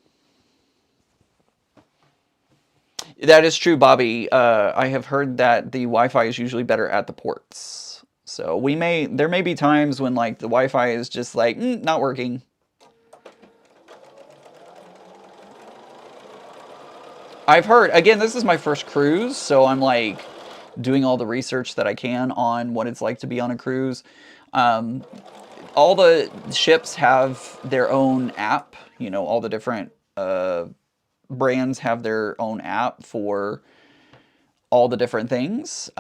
That is true, Bobby. I have heard that the Wi-Fi is usually better at the ports. So there may be times when like the Wi-Fi is just like, not working. I've heard, again, this is my first cruise, so I'm like doing all the research that I can on what it's like to be on a cruise. All the ships have their own app, you know, all the different brands have their own app for all the different things.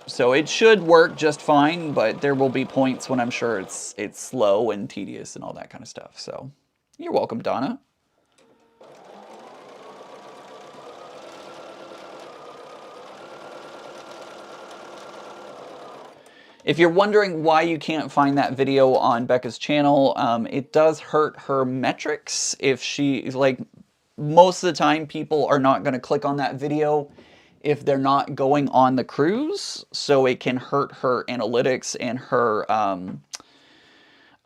So it should work just fine, but there will be points when I'm sure it's slow and tedious and all that kind of stuff. So you're welcome, Donna. If you're wondering why you can't find that video on Becca's channel, it does hurt her metrics. If she, like, most of the time people are not going to click on that video if they're not going on the cruise. So it can hurt her analytics and her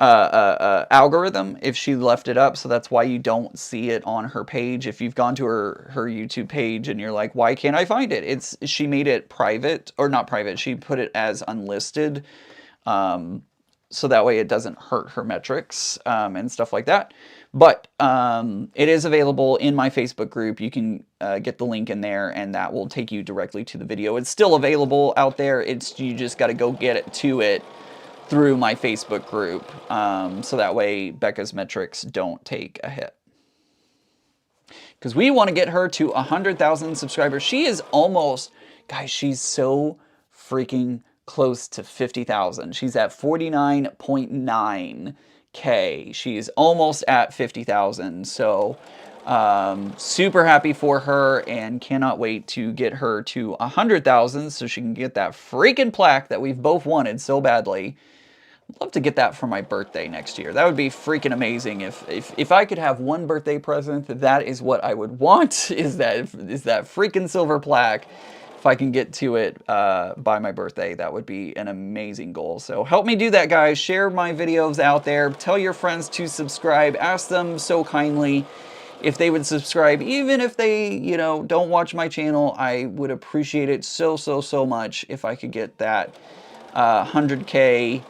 algorithm if she left it up. So that's why you don't see it on her page. If you've gone to her YouTube page and you're like, why can't I find it? She made it private, or not private. She put it as unlisted. So that way it doesn't hurt her metrics and stuff like that. But it is available in my Facebook group. You can get the link in there and that will take you directly to the video. It's still available out there. You just got to go get it to it through my Facebook group, so that way Becca's metrics don't take a hit. Because we want to get her to 100,000 subscribers. She is almost, guys, she's so freaking close to 50,000. She's at 49.9K. She's almost at 50,000. So super happy for her and cannot wait to get her to 100,000 so she can get that freaking plaque that we've both wanted so badly. love to get that for my birthday next year. That would be freaking amazing. If I could have one birthday present, that is what I would want, is that freaking silver plaque. If I can get to it by my birthday, that would be an amazing goal. So help me do that, guys. Share my videos out there. Tell your friends to subscribe. Ask them so kindly if they would subscribe, even if they, you know, don't watch my channel. I would appreciate it so, so, so much if I could get that 100K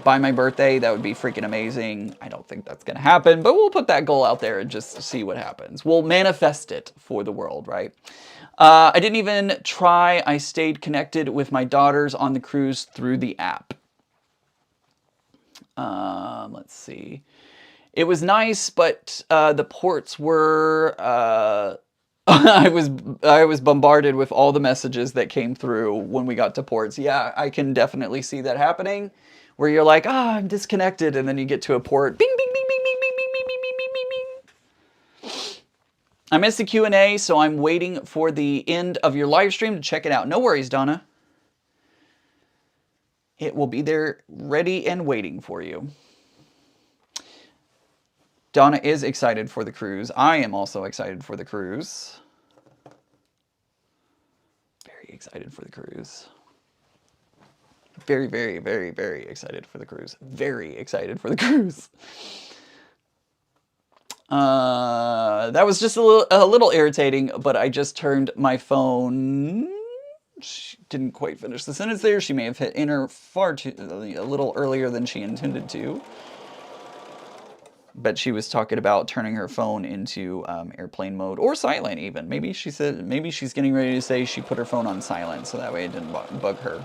by my birthday. That would be freaking amazing. I don't think that's going to happen, but we'll put that goal out there and just see what happens. We'll manifest it for the world, right? I didn't even try. I stayed connected with my daughters on the cruise through the app. Let's see. It was nice, but the ports were... I was bombarded with all the messages that came through when we got to ports. Yeah, I can definitely see that happening, where you're like, I'm disconnected, and then you get to a port, bing, bing, bing, bing, bing, bing, bing, bing, bing, bing, bing, bing. I missed the Q&A, so I'm waiting for the end of your live stream to check it out. No worries, Donna. It will be there ready and waiting for you. Donna is excited for the cruise. I am also excited for the cruise. Very excited for the cruise. Very, very, very, very excited for the cruise. Very excited for the cruise. That was just a little irritating, but I just turned my phone... She didn't quite finish the sentence there. She may have hit enter a little earlier than she intended to. But she was talking about turning her phone into airplane mode, or silent even. Maybe she said, maybe she's getting ready to say she put her phone on silent, so that way it didn't bug her.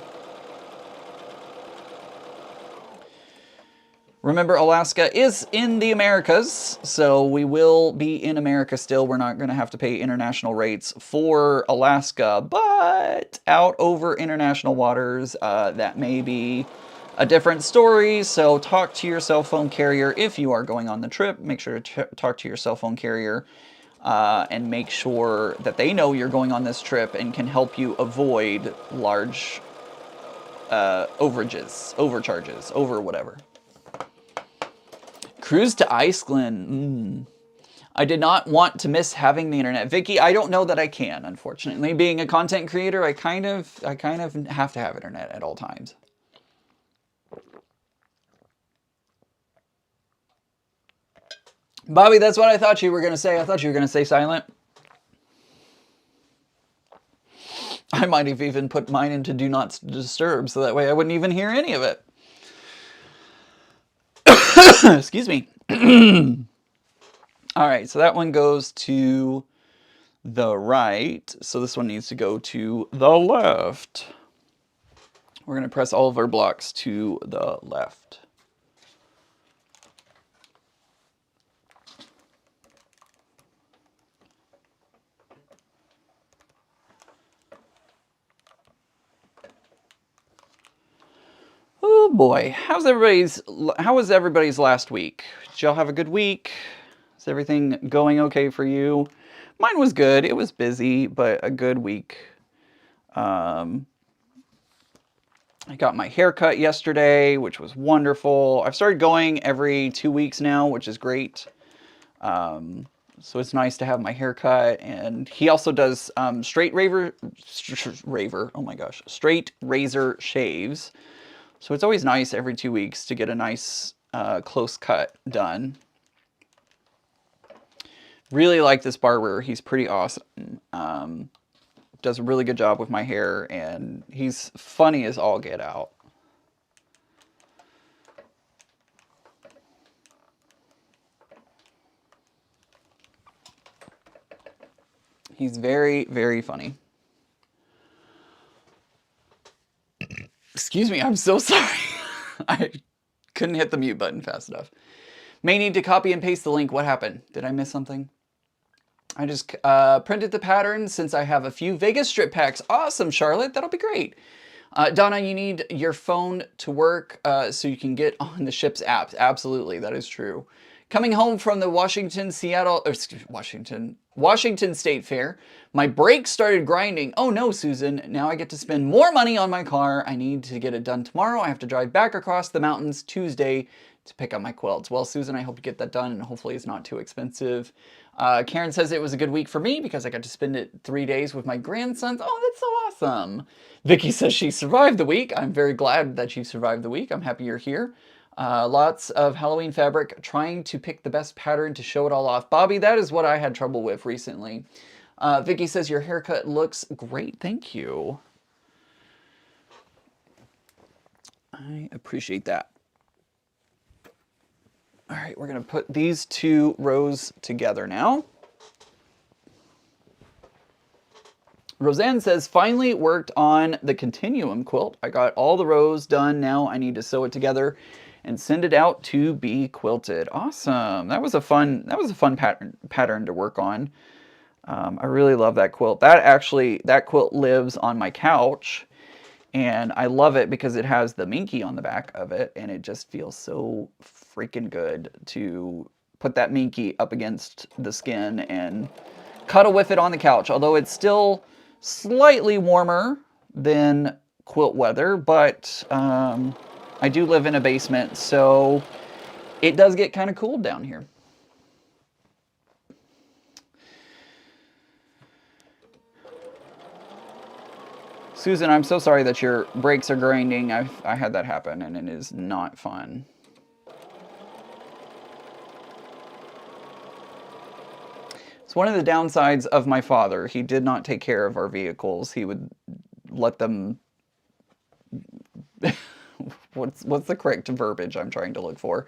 Remember, Alaska is in the Americas, so we will be in America still. We're not going to have to pay international rates for Alaska, but out over international waters, that may be a different story. So talk to your cell phone carrier if you are going on the trip. Make sure to talk to your cell phone carrier and make sure that they know you're going on this trip and can help you avoid large overages, overcharges, over whatever. Cruise to Iceland. I did not want to miss having the internet. Vicky, I don't know that I can, unfortunately. Being a content creator, I kind of have to have internet at all times. Bobby, that's what I thought you were going to say. I thought you were going to say silent. I might have even put mine into Do Not Disturb, so that way I wouldn't even hear any of it. Excuse me. All right, so that one goes to the right. So this one needs to go to the left. We're going to press all of our blocks to the left. Oh boy, how was everybody's last week? Did y'all have a good week? Is everything going okay for you? Mine was good. It was busy, but a good week. I got my hair cut yesterday, which was wonderful. I've started going every 2 weeks now, which is great. So it's nice to have my hair cut. And he also does straight razor shaves. So it's always nice every 2 weeks to get a nice close cut done. Really like this barber. He's pretty awesome. Does a really good job with my hair, and he's funny as all get out. He's very, very funny. Excuse me, I'm so sorry. I couldn't hit the mute button fast enough. May need to copy and paste the link. What happened? Did I miss something? I just printed the pattern since I have a few Vegas strip packs. Awesome, Charlotte. That'll be great. Donna, you need your phone to work so you can get on the ship's apps. Absolutely, that is true. Coming home from the Washington State Fair, my brakes started grinding. Oh no, Susan, now I get to spend more money on my car. I need to get it done tomorrow. I have to drive back across the mountains Tuesday to pick up my quilts. Well, Susan, I hope you get that done, and hopefully it's not too expensive. Karen says it was a good week for me because I got to spend it 3 days with my grandsons. Oh, that's so awesome. Vicky says she survived the week. I'm very glad that you survived the week. I'm happy you're here. Lots of Halloween fabric, trying to pick the best pattern to show it all off. Bobby, that is what I had trouble with recently. Vicky says your haircut looks great. Thank you. I appreciate that. All right, we're going to put these 2 rows together now. Roseanne says, finally worked on the continuum quilt. I got all the rows done. Now I need to sew it together and send it out to be quilted. Awesome. That was a fun pattern to work on. I really love that quilt. That quilt lives on my couch, and I love it because it has the minky on the back of it, and it just feels so freaking good to put that minky up against the skin and cuddle with it on the couch. Although it's still slightly warmer than quilt weather, but I do live in a basement, so it does get kind of cold down here. Susan, I'm so sorry that your brakes are grinding. I had that happen, and it is not fun. It's one of the downsides of my father. He did not take care of our vehicles. He would let them... What's the correct verbiage I'm trying to look for?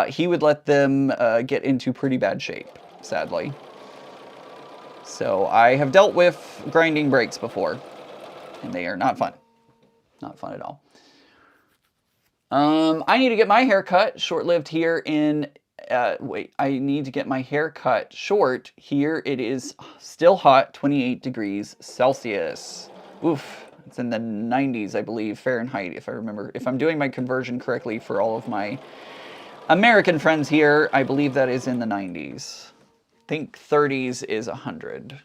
He would let them get into pretty bad shape, sadly. So I have dealt with grinding brakes before, and they are not fun. Not fun at all. I need to get my hair cut. Short-lived here in... I need to get my hair cut short. Here it is still hot, 28 degrees Celsius. Oof. It's in the 90s, I believe, Fahrenheit, if I remember. If I'm doing my conversion correctly for all of my American friends here, I believe that is in the 90s. I think 30s is 100.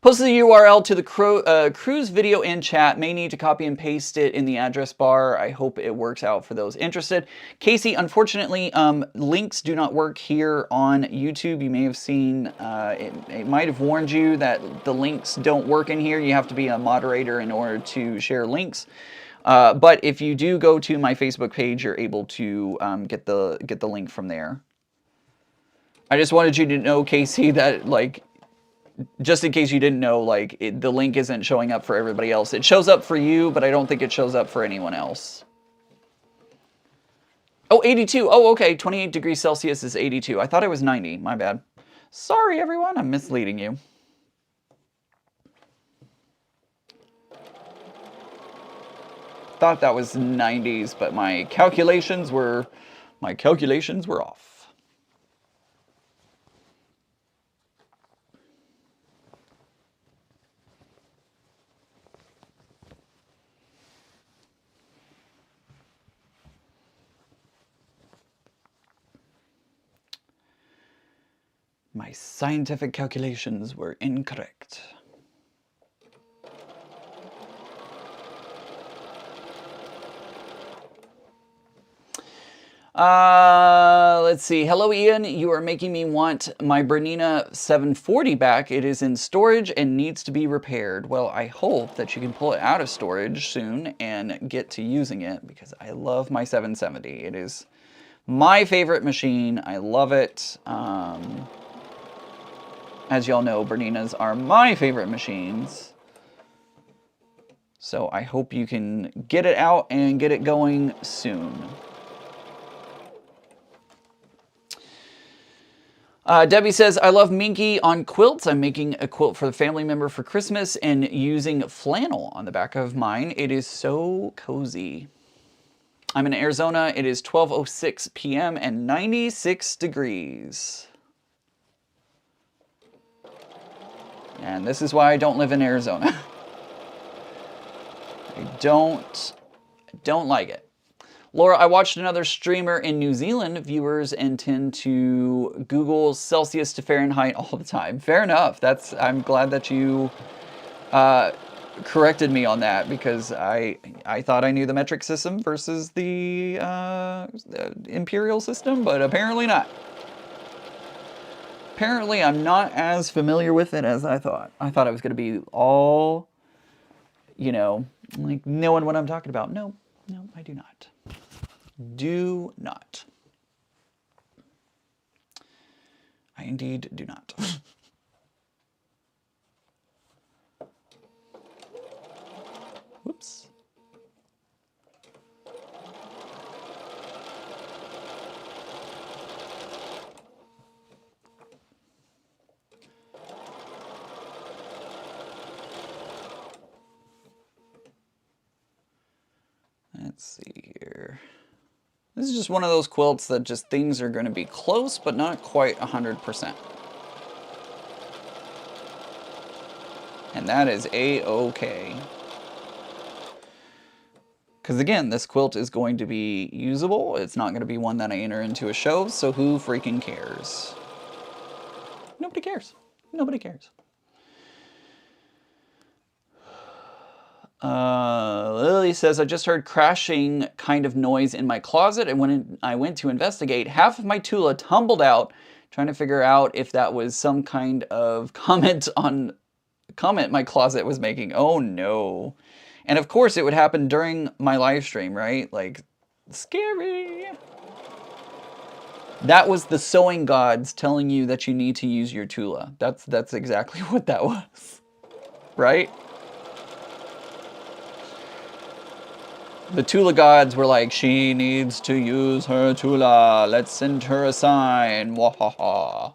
Posted the URL to the cruise video in chat. May need to copy and paste it in the address bar. I hope it works out for those interested. Casey, unfortunately, links do not work here on YouTube. You may have seen, it might have warned you that the links don't work in here. You have to be a moderator in order to share links. But if you do go to my Facebook page, you're able to get the link from there. I just wanted you to know, Casey, that like, just in case you didn't know, like, the link isn't showing up for everybody else. It shows up for you, but I don't think it shows up for anyone else. Oh, 82. Oh, okay. 28 degrees Celsius is 82. I thought it was 90. My bad. Sorry, everyone. I'm misleading you. Thought that was 90s, but my calculations were off. My scientific calculations were incorrect. Let's see. Hello, Ian. You are making me want my Bernina 740 back. It is in storage and needs to be repaired. Well, I hope that you can pull it out of storage soon and get to using it, because I love my 770. It is my favorite machine. I love it. As y'all know, Berninas are my favorite machines. So I hope you can get it out and get it going soon. Debbie says, I love Minky on quilts. I'm making a quilt for the family member for Christmas and using flannel on the back of mine. It is so cozy. I'm in Arizona. It is 12:06 p.m. and 96 degrees. And this is why I don't live in Arizona. I don't like it. Laura, I watched another streamer in New Zealand. Viewers and tend to Google Celsius to Fahrenheit all the time. Fair enough. I'm glad that you corrected me on that, because I thought I knew the metric system versus the imperial system, but apparently not. Apparently I'm not as familiar with it as I thought. I thought it was going to be all, you know, like knowing what I'm talking about. No, I do not. Do not. I indeed do not. Whoops. Let's see here. This is just one of those quilts that just things are going to be close, but not quite 100%. And that is a-okay. Because again, this quilt is going to be usable. It's not going to be one that I enter into a show, so who freaking cares? Nobody cares. Nobody cares. Lily says, I just heard crashing kind of noise in my closet, and when I went to investigate, half of my Tula tumbled out, trying to figure out if that was some kind of comment my closet was making. Oh no. And of course it would happen during my live stream, right? Like, scary. That was the sewing gods telling you that you need to use your Tula. That's exactly what that was. Right? The Tula gods were like, she needs to use her Tula. Let's send her a sign. Wahaha. All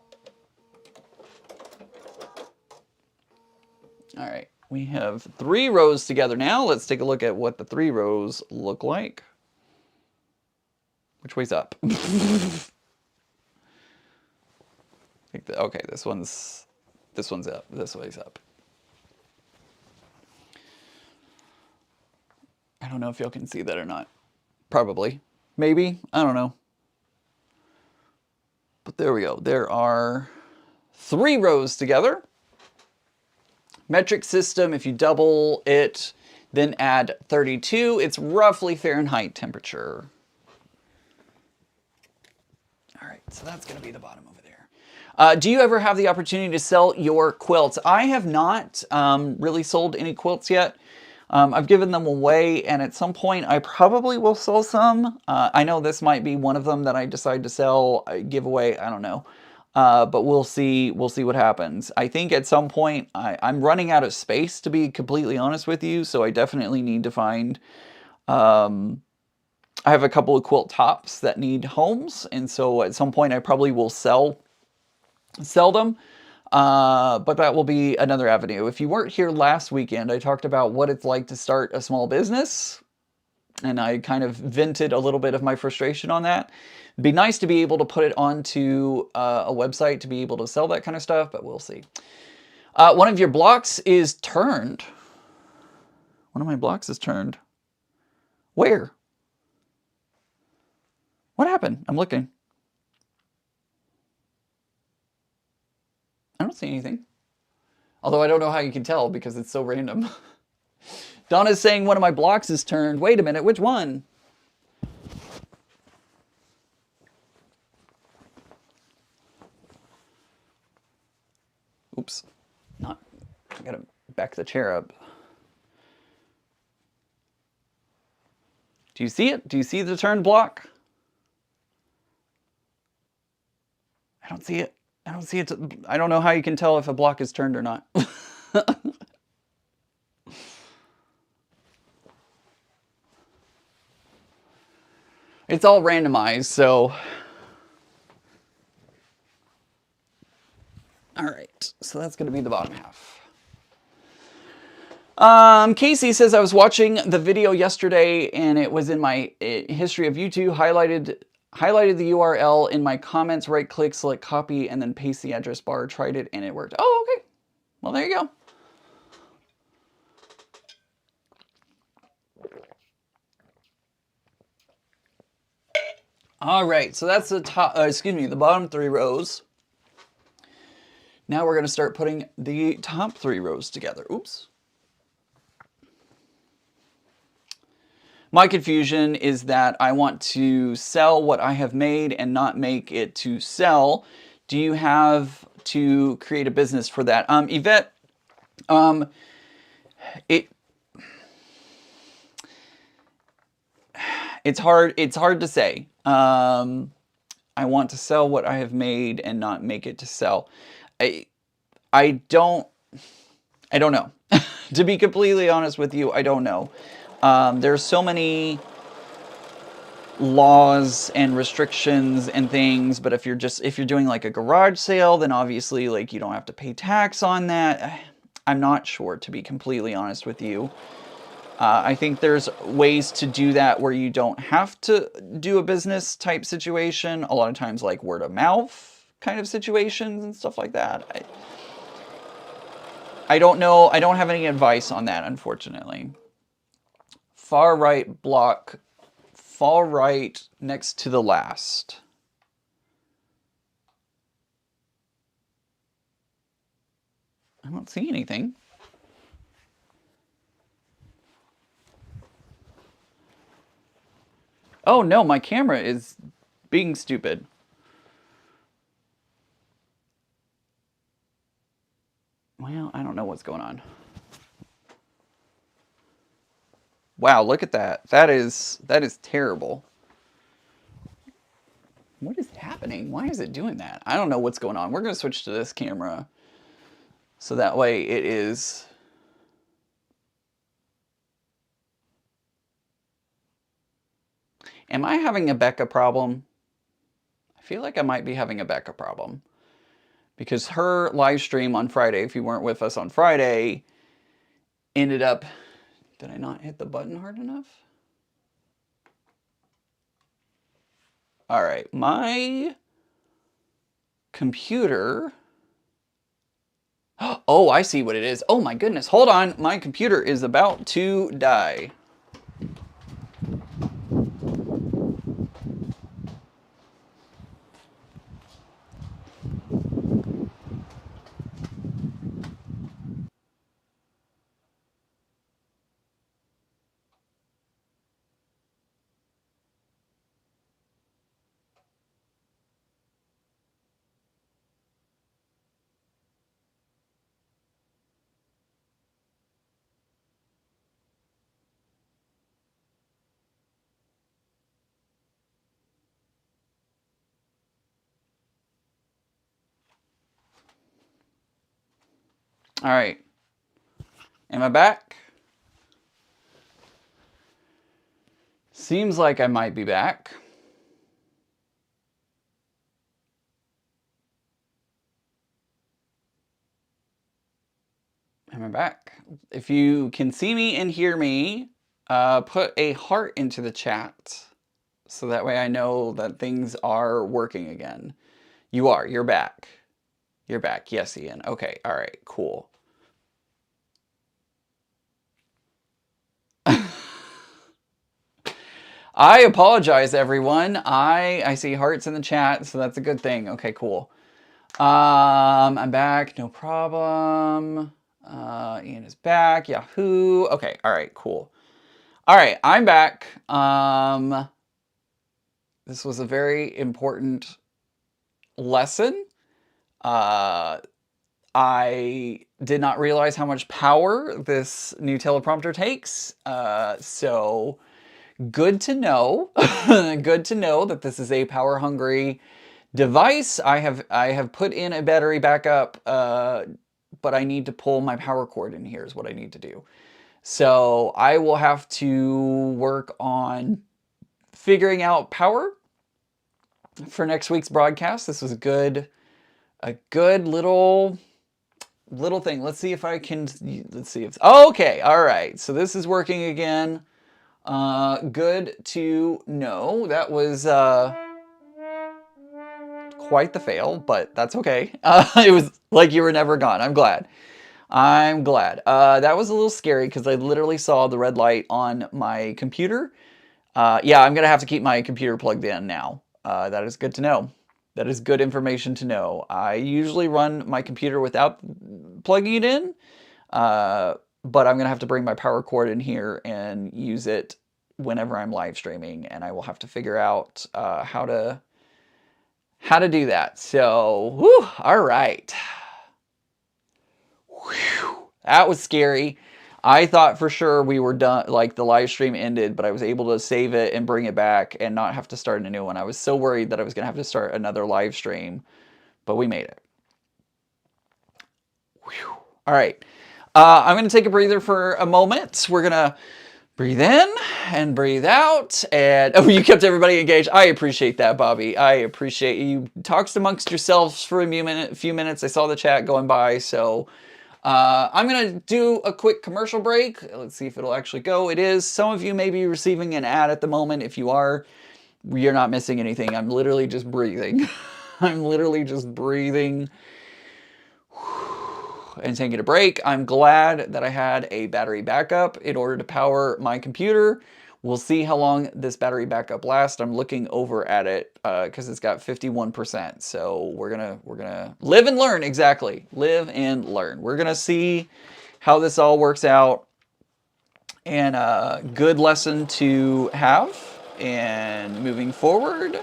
right, we have 3 rows together now. Let's take a look at what the 3 rows look like. Which way's up? Okay, this one's up. This way's up. I don't know if y'all can see that or not. Probably. Maybe. I don't know. But there we go. There are 3 rows together. Metric system, if you double it, then add 32, it's roughly Fahrenheit temperature. All right, so that's going to be the bottom over there. Do you ever have the opportunity to sell your quilts? I have not really sold any quilts yet. I've given them away, and at some point I probably will sell some. I know this might be one of them that I decide to sell, give away, I don't know. But we'll see what happens. I think at some point I'm running out of space, to be completely honest with you, so I definitely need to find... I have a couple of quilt tops that need homes, and so at some point I probably will sell them. But that will be another avenue. If you weren't here last weekend, I talked about what it's like to start a small business, and I kind of vented a little bit of my frustration on that. It'd be nice to be able to put it onto a website to be able to sell that kind of stuff, but we'll see. One of your blocks is turned. One of my blocks is turned. Where? What happened? I'm looking. I don't see anything. Although I don't know how you can tell because it's so random. Donna's saying one of my blocks is turned. Wait a minute, which one? Oops. I gotta back the chair up. Do you see it? Do you see the turned block? I don't see it. I don't see it. I don't know how you can tell if a block is turned or not. It's all randomized, so... All right, so that's going to be the bottom half. Casey says, I was watching the video yesterday and it was in my history of YouTube, highlighted the URL in my comments, right click, select copy, and then paste the address bar. Tried it and it worked. Oh, okay. Well, there you go. All right, so that's the top, the bottom 3 rows. Now we're going to start putting the top 3 rows together. Oops. My confusion is that I want to sell what I have made and not make it to sell. Do you have to create a business for that? Yvette, it's hard to say. I want to sell what I have made and not make it to sell. I don't know. To be completely honest with you, I don't know. There's so many laws and restrictions and things, but if you're doing like a garage sale, then obviously like you don't have to pay tax on that. I'm not sure, to be completely honest with you. I think there's ways to do that where you don't have to do a business type situation. A lot of times like word of mouth kind of situations and stuff like that. I don't know. I don't have any advice on that, unfortunately. Far right block, far right next to the last. I don't see anything. Oh no, my camera is being stupid. Well, I don't know what's going on. Wow, look at that. That is terrible. What is happening? Why is it doing that? I don't know what's going on. We're going to switch to this camera so that way it is... Am I having a Becca problem? I feel like I might be having a Becca problem. Because her live stream on Friday, if you weren't with us on Friday, ended up... Did I not hit the button hard enough? All right, my computer... Oh, I see what it is. Oh my goodness, hold on. My computer is about to die. All right. Am I back? Seems like I might be back. Am I back? If you can see me and hear me, put a heart into the chat so that way I know that things are working again. You are. You're back. You're back. Yes, Ian. Okay. All right. Cool. I apologize, everyone. I see hearts in the chat, so that's a good thing. Okay, cool. I'm back. No problem. Ian is back. Yahoo. Okay. All right. Cool. All right. I'm back. This was a very important lesson. I did not realize how much power this new teleprompter takes. So good to know. Good to know that this is a power hungry device. I have put in a battery backup, but I need to pull my power cord in here is what I need to do. So I will have to work on figuring out power for next week's broadcast. This was a good little thing. Let's see if I can, let's see if, oh, okay. All right. So this is working again. Good to know. That was, quite the fail, but that's okay. It was like you were never gone. I'm glad. I'm glad. That was a little scary because I literally saw the red light on my computer. Yeah, I'm going to have to keep my computer plugged in now. That is good to know. That is good information to know. I usually run my computer without plugging it in, but I'm going to have to bring my power cord in here and use it whenever I'm live streaming, and I will have to figure out how to do that. So, whew, all right. Whew, that was scary. I thought for sure we were done, like the live stream ended, but I was able to save it and bring it back and not have to start a new one. I was so worried that I was going to have to start another live stream, but we made it. Whew. All right. I'm going to take a breather for a moment. We're going to breathe in and breathe out. And oh, you kept everybody engaged. I appreciate that, Bobby. I appreciate you. Talked amongst yourselves for a few minutes. I saw the chat going by, so... I'm going to do a quick commercial break. Let's see if it'll actually go. It is. Some of you may be receiving an ad at the moment. If you are, you're not missing anything. I'm literally just breathing. I'm literally just breathing and taking a break. I'm glad that I had a battery backup in order to power my computer. We'll see how long this battery backup lasts. I'm looking over at it because it's got 51%. So we're gonna live and learn. Exactly, live and learn. We're gonna see how this all works out, and a good lesson to have. And moving forward,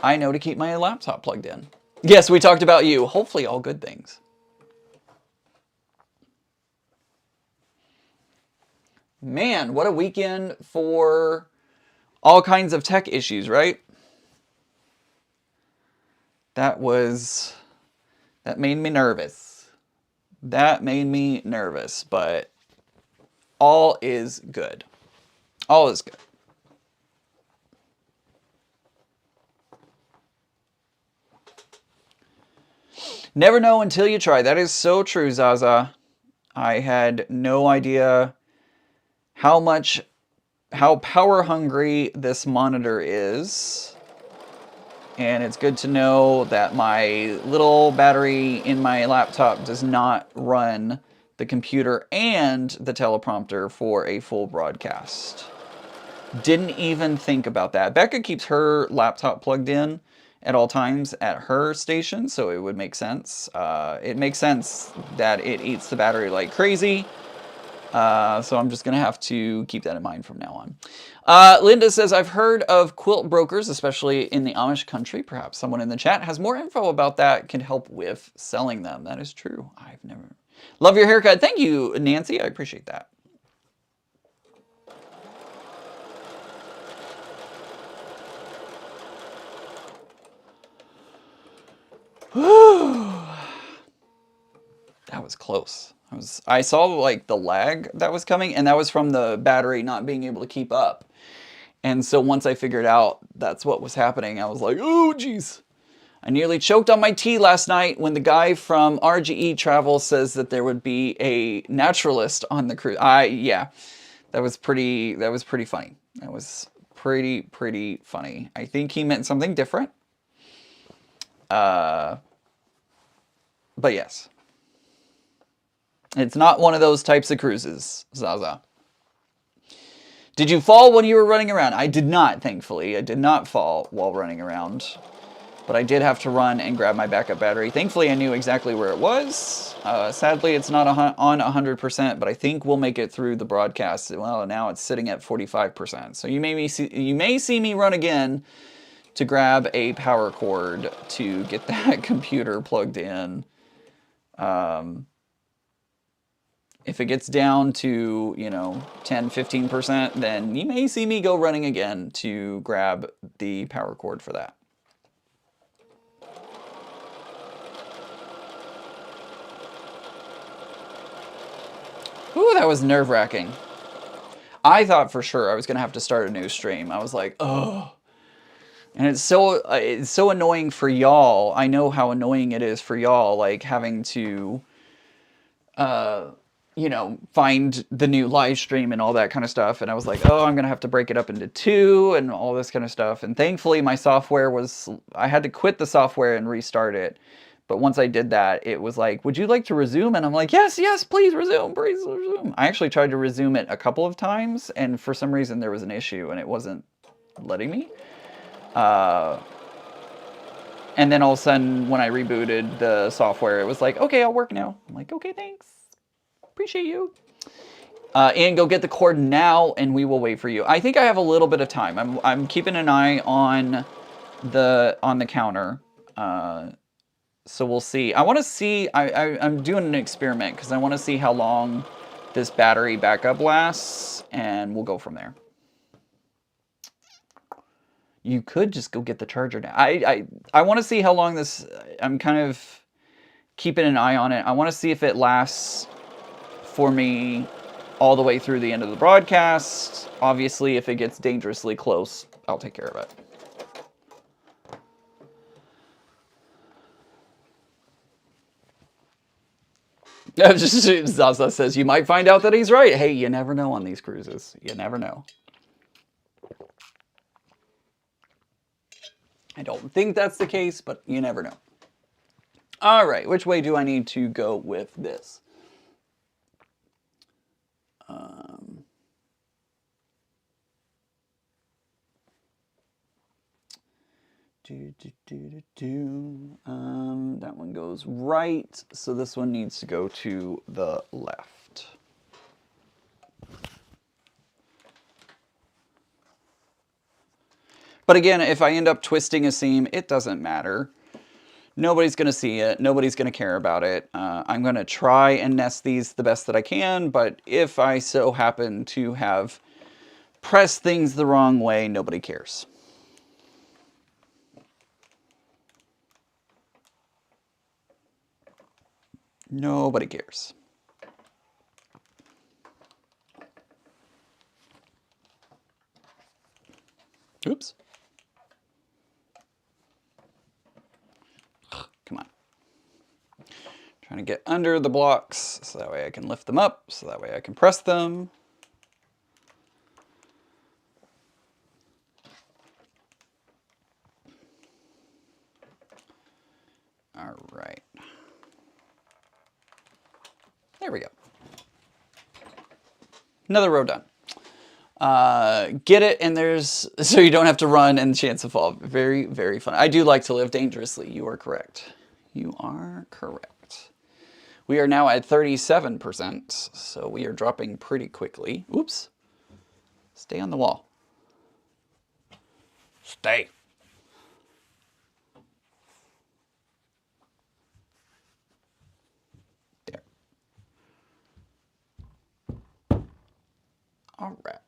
I know to keep my laptop plugged in. Yes, we talked about you. Hopefully, all good things. Man, what a weekend for all kinds of tech issues, right? That made me nervous. That made me nervous, but all is good. All is good. Never know until you try. That is so true, Zaza. I had no idea how power hungry this monitor is. And it's good to know that my little battery in my laptop does not run the computer and the teleprompter for a full broadcast. Didn't even think about that. Becca keeps her laptop plugged in at all times at her station, so it would make sense. It makes sense that it eats the battery like crazy. So I'm just going to have to keep that in mind from now on. Linda says, I've heard of quilt brokers, especially in the Amish country. Perhaps someone in the chat has more info about that, can help with selling them. That is true. I've never... Love your haircut. Thank you, Nancy. I appreciate that. That was close. I saw like the lag that was coming, and that was from the battery not being able to keep up. And so once I figured out that's what was happening, I was like, oh geez. I nearly choked on my tea last night when the guy from RGE Travel says that there would be a naturalist on the cruise. Yeah, that was pretty funny. That was pretty funny. I think he meant something different. But yes. It's not one of those types of cruises, Zaza. Did you fall when you were running around? I did not, thankfully. I did not fall while running around. But I did have to run and grab my backup battery. Thankfully, I knew exactly where it was. Sadly, it's not on 100%, but I think we'll make it through the broadcast. Well, now it's sitting at 45%. So you may see me run again to grab a power cord to get that computer plugged in. If it gets down to, 10, 15%, then you may see me go running again to grab the power cord for that. Ooh, that was nerve-wracking. I thought for sure I was going to have to start a new stream. I was like, oh. And it's so annoying for y'all. I know how annoying it is for y'all, like having to... find the new live stream and all that kind of stuff. And I was like, oh, I'm going to have to break it up into 2 and all this kind of stuff. And thankfully my software I had to quit the software and restart it. But once I did that, it was like, would you like to resume? And I'm like, yes, please resume, please resume. I actually tried to resume it a couple of times, and for some reason there was an issue and it wasn't letting me. And then all of a sudden, when I rebooted the software, it was like, okay, I'll work now. I'm like, okay, thanks. Appreciate you. And go get the cord now, and we will wait for you. I think I have a little bit of time. I'm keeping an eye on the counter. So we'll see. I want to see. I'm doing an experiment because I want to see how long this battery backup lasts, and we'll go from there. You could just go get the charger now. I want to see how long this. I'm kind of keeping an eye on it. I want to see if it lasts for me all the way through the end of the broadcast. Obviously, if it gets dangerously close, I'll take care of it. Zaza says, you might find out that he's right. Hey, you never know on these cruises. You never know. I don't think that's the case, but you never know. All right, which way do I need to go with this? That one goes right, so this one needs to go to the left. But again, if I end up twisting a seam, it doesn't matter. Nobody's going to see it. Nobody's going to care about it. I'm going to try and nest these the best that I can, but if I so happen to have pressed things the wrong way, nobody cares. Nobody cares. Oops. Come on. Trying to get under the blocks so that way I can lift them up, so that way I can press them. All right. There we go. Another row done. Get it, and there's, so you don't have to run and chance to fall. Very, very fun. I do like to live dangerously. You are correct. You are correct. We are now at 37%, so we are dropping pretty quickly. Oops. Stay on the wall. Stay. There. All right.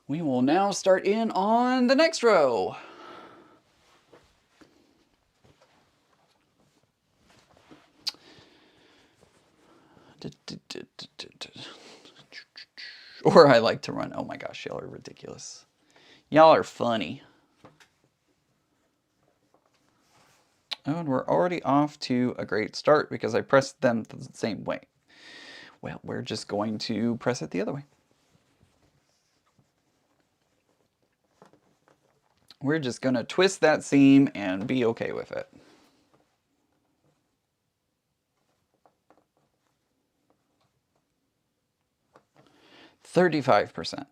We will now start in on the next row. Or I like to run. Oh my gosh, y'all are ridiculous. Y'all are funny. Oh, and we're already off to a great start because I pressed them the same way. Well, we're just going to press it the other way. We're just going to twist that seam and be okay with it. $35%.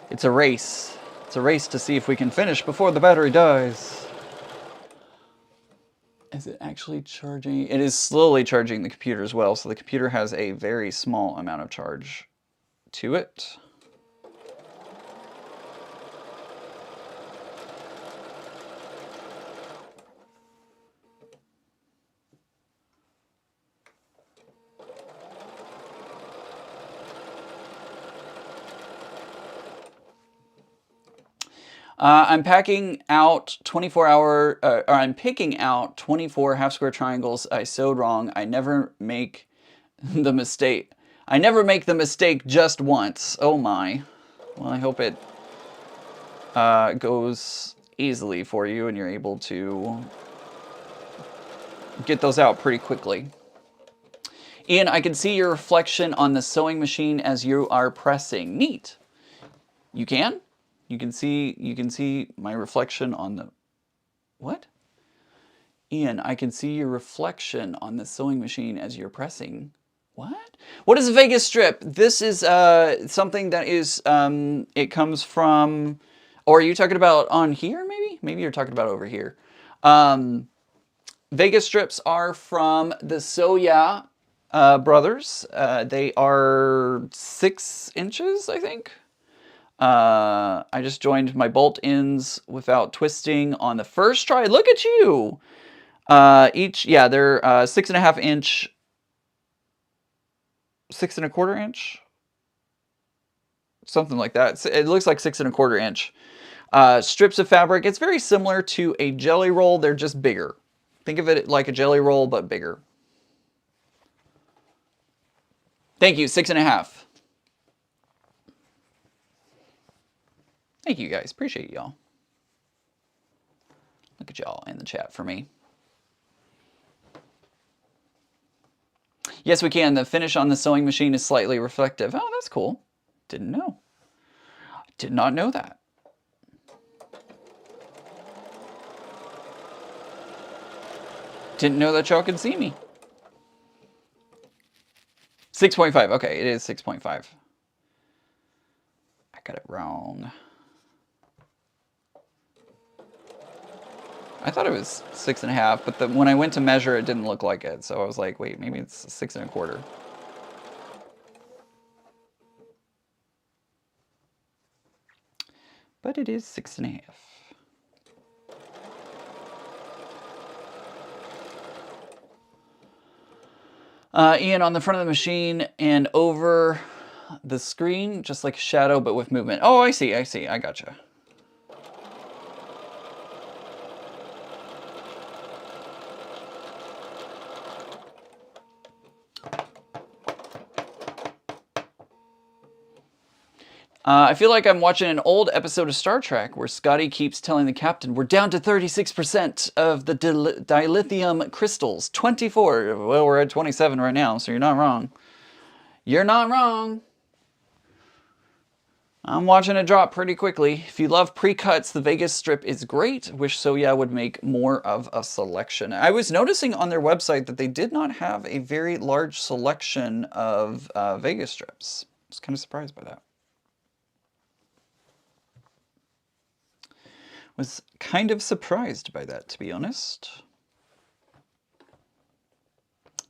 It's a race. It's a race to see if we can finish before the battery dies. Is it actually charging? It is slowly charging the computer as well, so the computer has a very small amount of charge to it. I'm packing out I'm picking out 24 half square triangles I sewed wrong. I never make the mistake. I never make the mistake just once. Oh my. Well, I hope it goes easily for you and you're able to get those out pretty quickly. Ian, I can see your reflection on the sewing machine as you are pressing. Neat. You can? You can see my reflection on the, what? Ian, I can see your reflection on the sewing machine as you're pressing. What? What is a Vegas strip? This is something that is, it comes from, or are you talking about on here maybe? Maybe you're talking about over here. Vegas strips are from the Soya brothers. They are 6 inches, I think. I just joined my bolt ends without twisting on the first try. Look at you! Yeah, they're 6.5 inch, 6.25 inch, something like that. It looks like 6.25 inch strips of fabric. It's very similar to a jelly roll. They're just bigger. Think of it like a jelly roll, but bigger. Thank you, 6.5. Thank you guys, appreciate y'all. Look at y'all in the chat for me. Yes, we can. The finish on the sewing machine is slightly reflective. Oh, that's cool. Didn't know. Did not know that. Didn't know that y'all could see me. 6.5. Okay, it is 6.5. I got it wrong. I thought it was 6.5, but when I went to measure, it didn't look like it. So I was like, wait, maybe it's 6.25. But it is 6.5. Ian, on the front of the machine and over the screen, just like a shadow, but with movement. Oh, I see, I gotcha. I feel like I'm watching an old episode of Star Trek where Scotty keeps telling the captain, we're down to 36% of the dilithium crystals. 24. Well, we're at 27 right now, so you're not wrong. You're not wrong. I'm watching it drop pretty quickly. If you love pre-cuts, the Vegas strip is great. Wish Soya would make more of a selection. I was noticing on their website that they did not have a very large selection of Vegas strips. I was kind of surprised by that. Was kind of surprised by that, to be honest.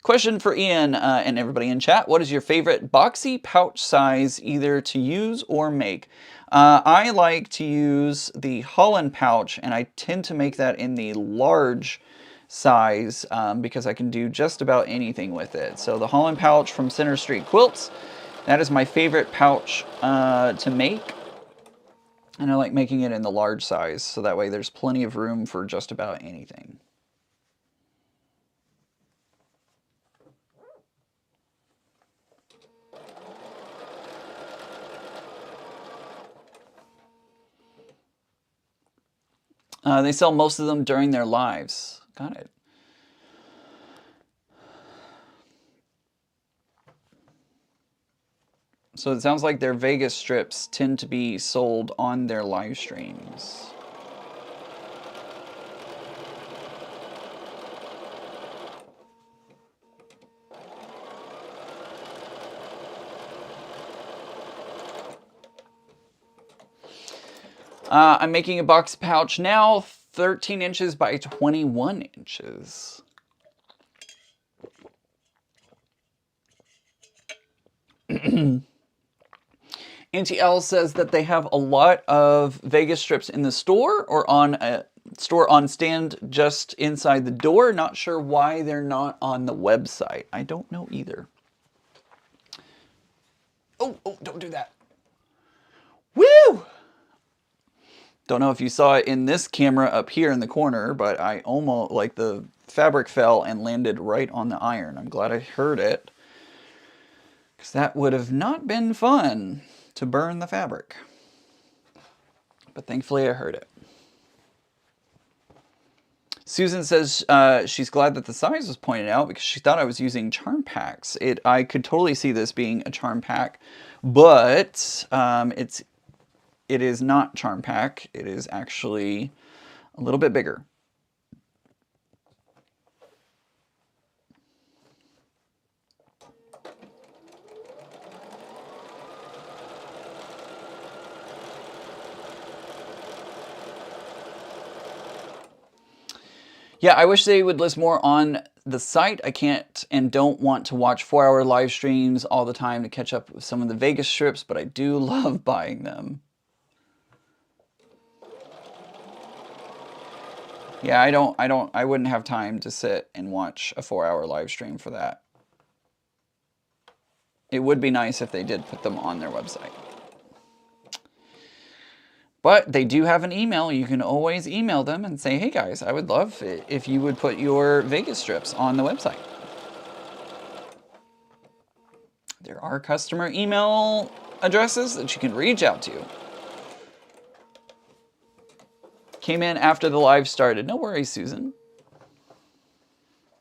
Question for Ian and everybody in chat. What is your favorite boxy pouch size either to use or make? I like to use the Holland pouch, and I tend to make that in the large size because I can do just about anything with it. So the Holland pouch from Center Street Quilts, that is my favorite pouch to make. And I like making it in the large size, so that way there's plenty of room for just about anything. They sell most of them during their lives. Got it. So it sounds like their Vegas strips tend to be sold on their live streams. I'm making a box pouch now, 13 inches by 21 inches. Auntie L says that they have a lot of Vegas strips in the store or on a store on stand just inside the door. Not sure why they're not on the website. I don't know either. Oh, don't do that. Woo! Don't know if you saw it in this camera up here in the corner, but I almost, like, the fabric fell and landed right on the iron. I'm glad I heard it, because that would have not been fun to burn the fabric. But thankfully I heard it. Susan says she's glad that the size was pointed out because she thought I was using charm packs. I could totally see this being a charm pack, but it is not charm pack. It is actually a little bit bigger. Yeah, I wish they would list more on the site. I can't and don't want to watch 4-hour live streams all the time to catch up with some of the Vegas strips, but I do love buying them. Yeah, I wouldn't have time to sit and watch a 4-hour live stream for that. It would be nice if they did put them on their website. But they do have an email. You can always email them and say, hey guys, I would love it if you would put your Vegas strips on the website. There are customer email addresses that you can reach out to. Came in after the live started. No worries, Susan.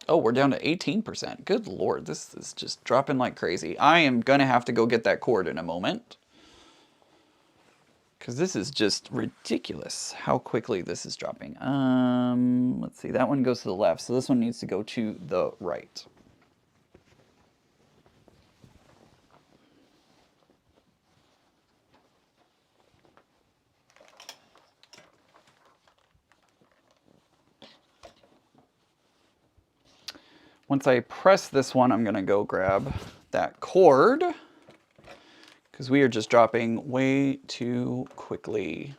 Oh, we're down to 18%. Good Lord, this is just dropping like crazy. I am going to have to go get that cord in a moment. Because this is just ridiculous how quickly this is dropping. Let's see, that one goes to the left, so this one needs to go to the right. Once I press this one, I'm going to go grab that cord, because we are just dropping way too quickly.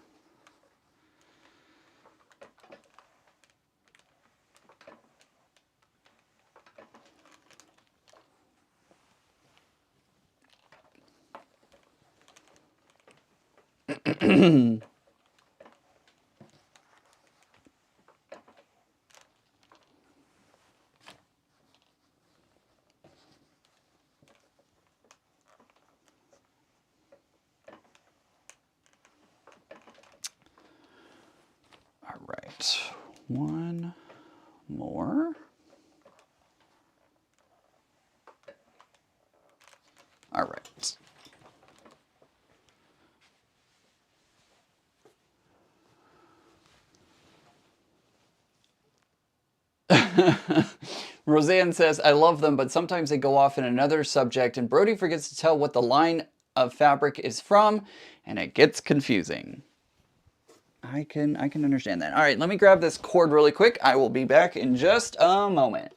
All right, one more. All right. Roseanne says, I love them, but sometimes they go off in another subject and Brody forgets to tell what the line of fabric is from, and it gets confusing. I can understand that. All right, let me grab this cord really quick. I will be back in just a moment.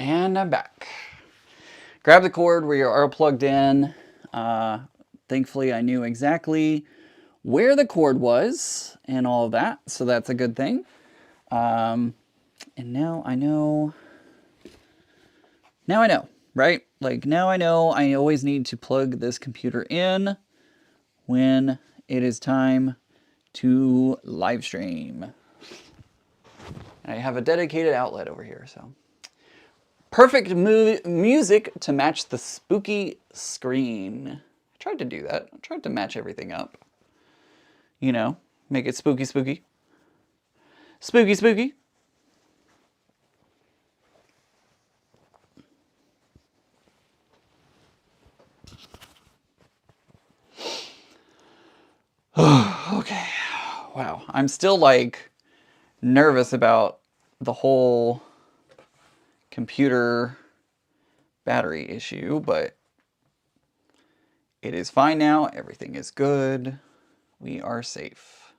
And I'm back. Grab the cord where you are plugged in. Thankfully, I knew exactly where the cord was and all of that, so that's a good thing. And now I know. Now I know, right? Like now I know I always need to plug this computer in when it is time to live stream. And I have a dedicated outlet over here, so. Perfect music to match the spooky screen. I tried to do that. I tried to match everything up. You know, make it spooky, spooky. Spooky, spooky. Okay. Wow. I'm still like nervous about the whole computer battery issue, but it is fine now. Everything is good. We are safe.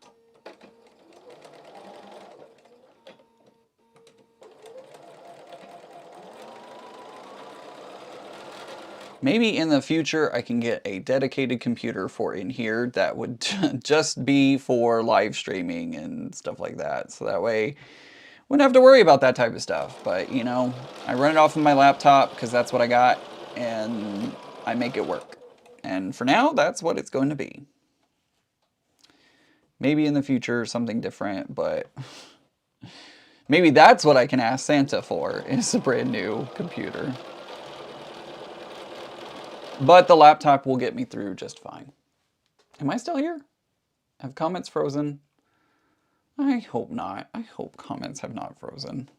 Maybe in the future I can get a dedicated computer for in here that would just be for live streaming and stuff like that. So that way, wouldn't have to worry about that type of stuff. But, you know, I run it off of my laptop because that's what I got, and I make it work. And for now, that's what it's going to be. Maybe in the future, something different, but maybe that's what I can ask Santa for, is a brand new computer. But the laptop will get me through just fine. Am I still here? Have comments frozen? I hope not. I hope comments have not frozen.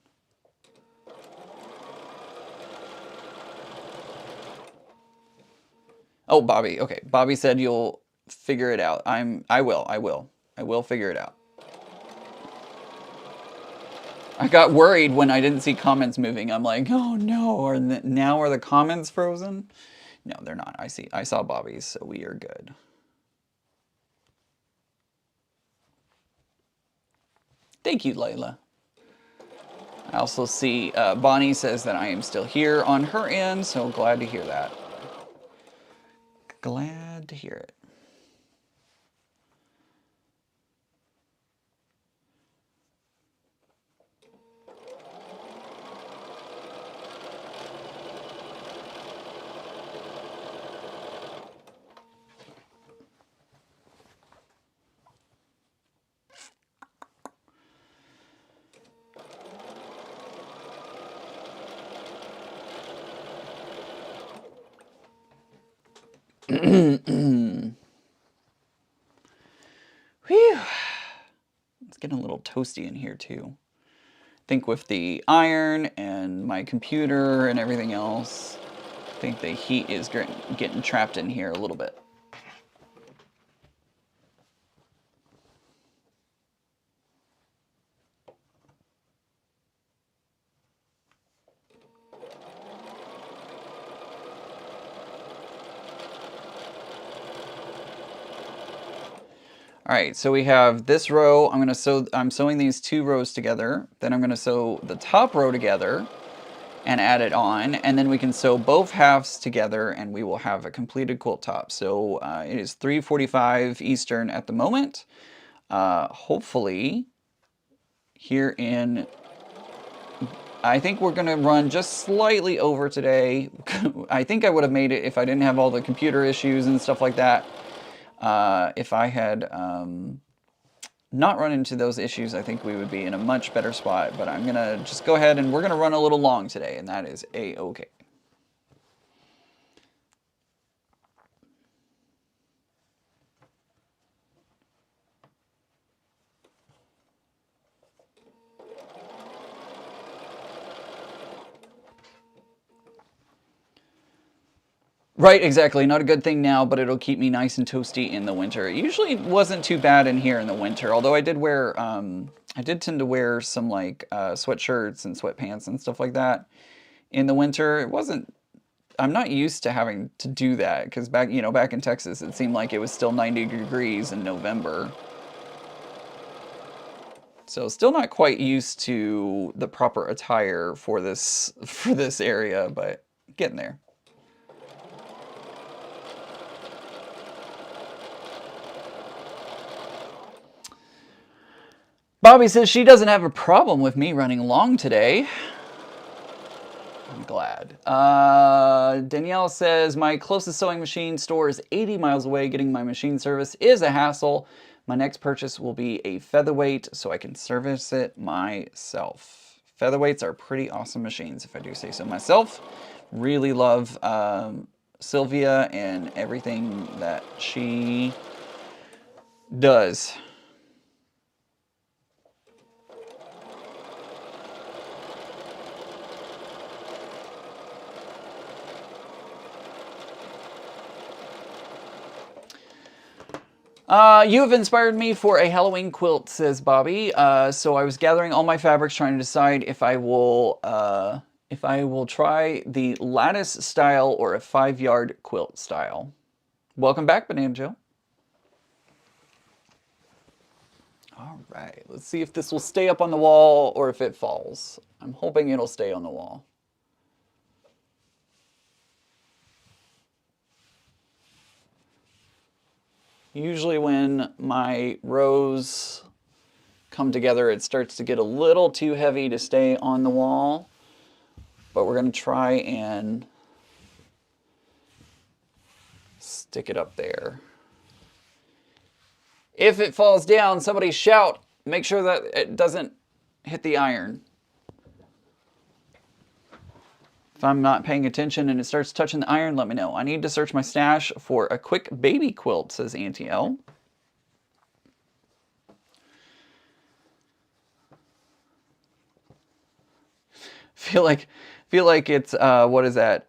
Oh, Bobby. Okay, Bobby said you'll figure it out. I will figure it out. I got worried when I didn't see comments moving. I'm like, oh no, now are the comments frozen? No, they're not. I saw Bobby's, so we are good. Thank you, Layla. I also see Bonnie says that I am still here on her end, so glad to hear that. Glad to hear it. Whew. It's getting a little toasty in here too. I think with the iron and my computer and everything else, I think the heat is getting trapped in here a little bit. All right, so we have this row. I'm sewing these 2 rows together. Then I'm gonna sew the top row together and add it on, and then we can sew both halves together and we will have a completed quilt top. So it is 3:45 Eastern at the moment. Hopefully here in, I think we're gonna run just slightly over today. I think I would have made it if I didn't have all the computer issues and stuff like that. If I had not run into those issues, I think we would be in a much better spot. But I'm going to just go ahead and we're going to run a little long today, and that is A-okay. Right, exactly. Not a good thing now, but it'll keep me nice and toasty in the winter. It usually wasn't too bad in here in the winter, although I did wear, I did tend to wear some like sweatshirts and sweatpants and stuff like that in the winter. It wasn't, I'm not used to having to do that because back in Texas, it seemed like it was still 90 degrees in November. So still not quite used to the proper attire for this area, but getting there. Bobby says she doesn't have a problem with me running long today. I'm glad. Danielle says, my closest sewing machine store is 80 miles away. Getting my machine service is a hassle. My next purchase will be a featherweight so I can service it myself. Featherweights are pretty awesome machines, if I do say so myself. Really love Sylvia and everything that she does. You have inspired me for a Halloween quilt, says Bobby. So I was gathering all my fabrics, trying to decide if I will try the lattice style or a 5-yard quilt style. Welcome back, Banana Joe. All right, let's see if this will stay up on the wall or if it falls. I'm hoping it'll stay on the wall. Usually when my rows come together, it starts to get a little too heavy to stay on the wall, but we're going to try and stick it up there. If it falls down, somebody shout. Make sure that it doesn't hit the iron. If I'm not paying attention and it starts touching the iron, let me know. I need to search my stash for a quick baby quilt, says Auntie L. Feel like it's what is that?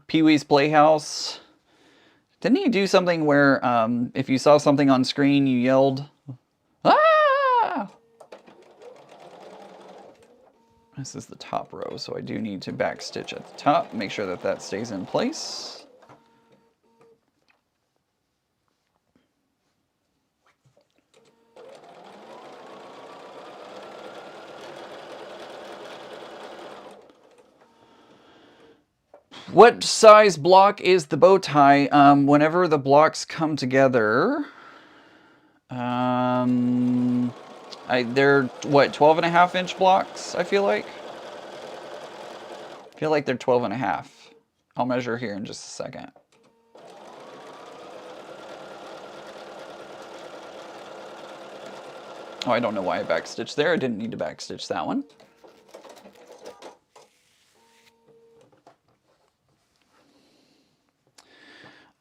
Pee-wee's Playhouse. Didn't he do something where if you saw something on screen, you yelled, "Ah!" This is the top row, so I do need to backstitch at the top. Make sure that that stays in place. What size block is the bow tie? Whenever the blocks come together, they're what, 12.5-inch blocks, I feel like? I feel like they're 12.5. I'll measure here in just a second. Oh, I don't know why I backstitched there. I didn't need to backstitch that one.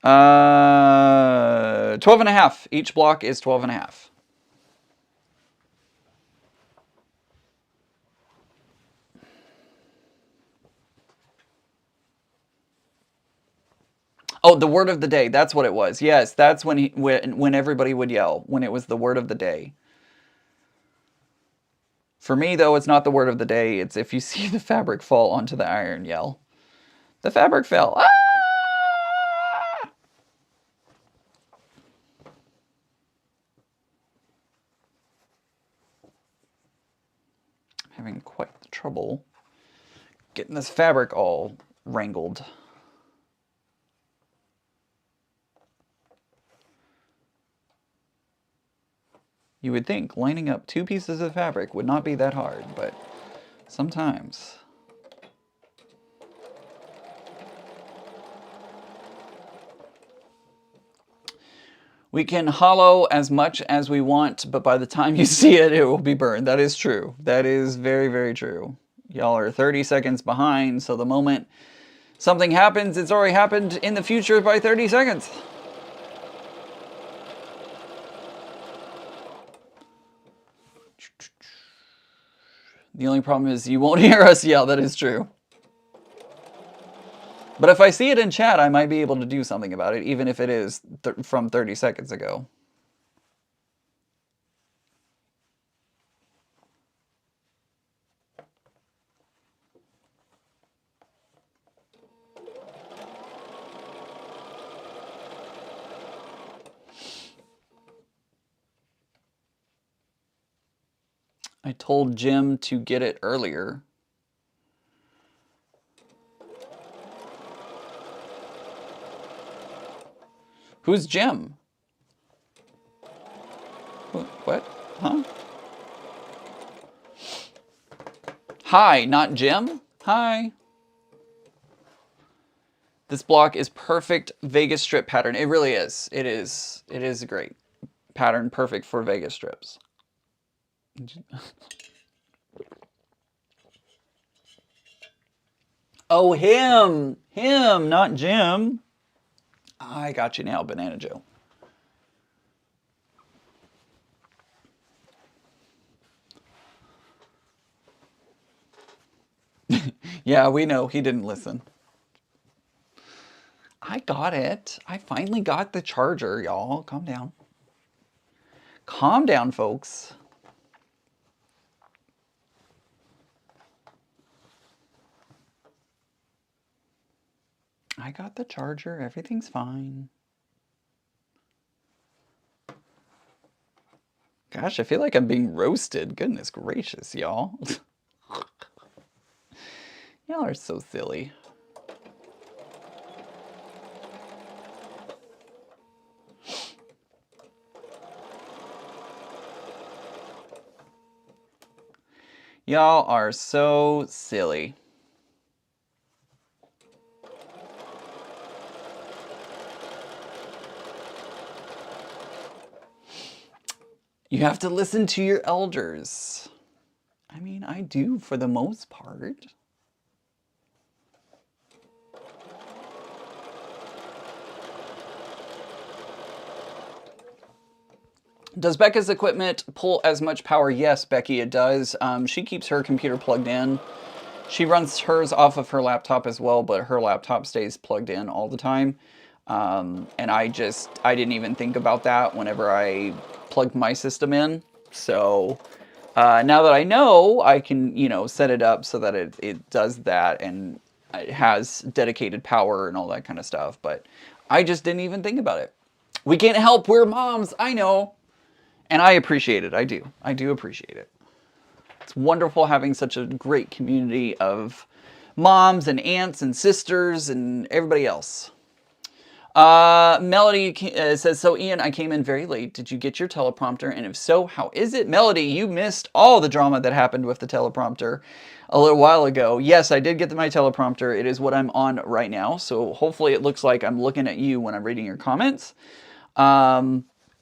Uh, 12.5. Each block is 12.5. Oh, the word of the day. That's what it was. Yes, that's when everybody would yell, when it was the word of the day. For me, though, it's not the word of the day. It's if you see the fabric fall onto the iron, yell. The fabric fell. Ah! I'm having quite the trouble getting this fabric all wrangled. You would think lining up 2 pieces of fabric would not be that hard, but sometimes. We can hollow as much as we want, but by the time you see it, it will be burned. That is true. That is very, very true. Y'all are 30 seconds behind, so the moment something happens, it's already happened in the future by 30 seconds. The only problem is you won't hear us yell. That is true. But if I see it in chat, I might be able to do something about it, even if it is from 30 seconds ago. I told Jim to get it earlier. Who's Jim? What? Huh? Hi, not Jim? Hi. This block is perfect Vegas strip pattern. It really is. It is. It is a great pattern, perfect for Vegas strips. Oh, him, not Jim. I got you now, Banana Joe. Yeah, we know he didn't listen. I got it. I finally got the charger, y'all. Calm down. Calm down, folks. I got the charger. Everything's fine. Gosh, I feel like I'm being roasted. Goodness gracious, y'all. Y'all are so silly. Y'all are so silly. You have to listen to your elders. I mean, I do for the most part. Does Becca's equipment pull as much power? Yes, Becky, it does. She keeps her computer plugged in. She runs hers off of her laptop as well, but her laptop stays plugged in all the time. And I didn't even think about that whenever I plugged my system in. So now that I know, I can, set it up so that it does that and it has dedicated power and all that kind of stuff. But I just didn't even think about it. We can't help. We're moms. I know. And I appreciate it. I do. I do appreciate it. It's wonderful having such a great community of moms and aunts and sisters and everybody else. Melody says, so Ian, I came in very late. Did you get your teleprompter? And if so, how is it? Melody, you missed all the drama that happened with the teleprompter a little while ago. Yes, I did get my teleprompter. It is what I'm on right now. So hopefully it looks like I'm looking at you when I'm reading your comments.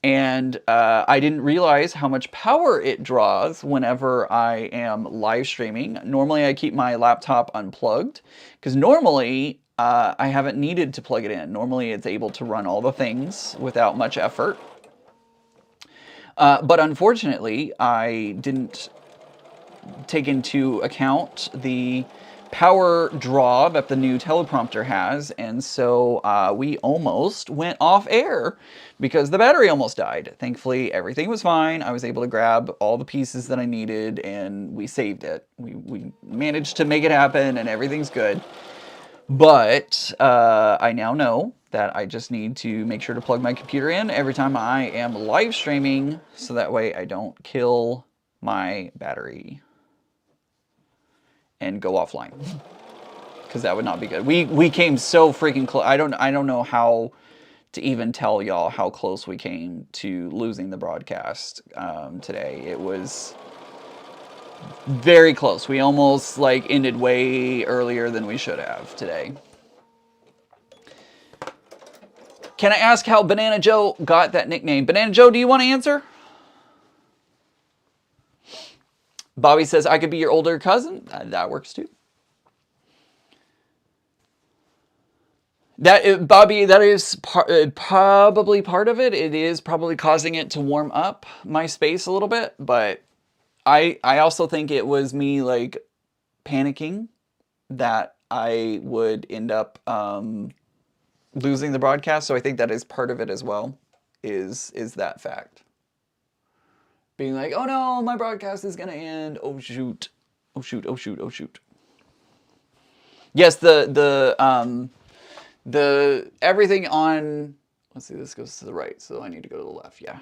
And I didn't realize how much power it draws whenever I am live streaming. Normally I keep my laptop unplugged because normally I haven't needed to plug it in. Normally it's able to run all the things without much effort. But unfortunately, I didn't take into account the power draw that the new teleprompter has, and so we almost went off air because the battery almost died. Thankfully, everything was fine. I was able to grab all the pieces that I needed, and we saved it. We managed to make it happen, and everything's good. But I now know that I just need to make sure to plug my computer in every time I am live streaming, so that way I don't kill my battery and go offline, because that would not be good. We came so freaking close. I don't know how to even tell y'all how close we came to losing the broadcast today. It was very close. We almost ended way earlier than we should have today. Can I ask how Banana Joe got that nickname? Banana Joe, do you want to answer? Bobby says, I could be your older cousin. That works too. Bobby, that is probably part of it. It is probably causing it to warm up my space a little bit. But I also think it was me panicking that I would end up losing the broadcast. So I think that is part of it as well, is that fact. Being like, oh no, my broadcast is gonna end. Oh shoot. Oh shoot, oh shoot, oh shoot. Yes, the everything on, let's see, this goes to the right, so I need to go to the left, yeah.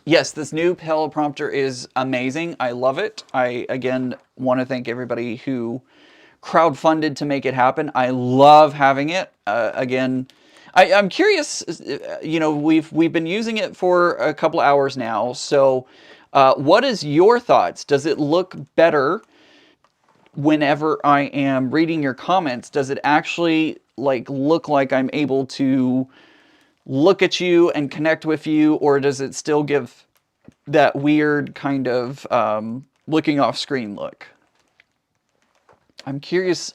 Yes, this new teleprompter is amazing. I love it. I, again, want to thank everybody who crowdfunded to make it happen. I love having it. Again, I'm curious, we've been using it for a couple hours now, so what is your thoughts? Does it look better whenever I am reading your comments, does it actually like look like I'm able to look at you and connect with you, or does it still give that weird kind of looking off screen look? I'm curious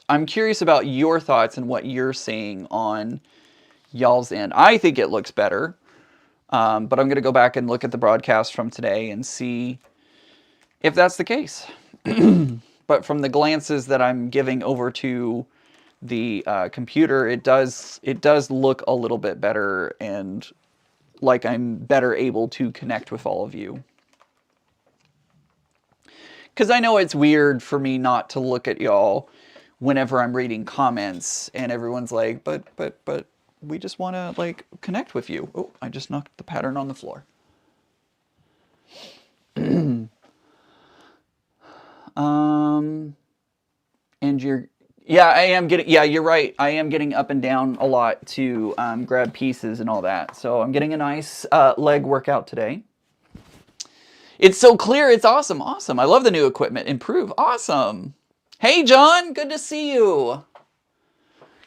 about your thoughts and what you're seeing on y'all's end. I think it looks better, but I'm going to go back and look at the broadcast from today and see if that's the case. But from the glances that I'm giving over to the computer, it does look a little bit better and like I'm better able to connect with all of you. Because I know it's weird for me not to look at y'all whenever I'm reading comments and everyone's like, but we just want to like connect with you. Oh, I just knocked the pattern on the floor. And yeah, I am getting, yeah, you're right. I am getting up and down a lot to grab pieces and all that. So I'm getting a nice leg workout today. It's so clear. It's awesome. Awesome. I love the new equipment. Improve. Awesome. Hey, John. Good to see you.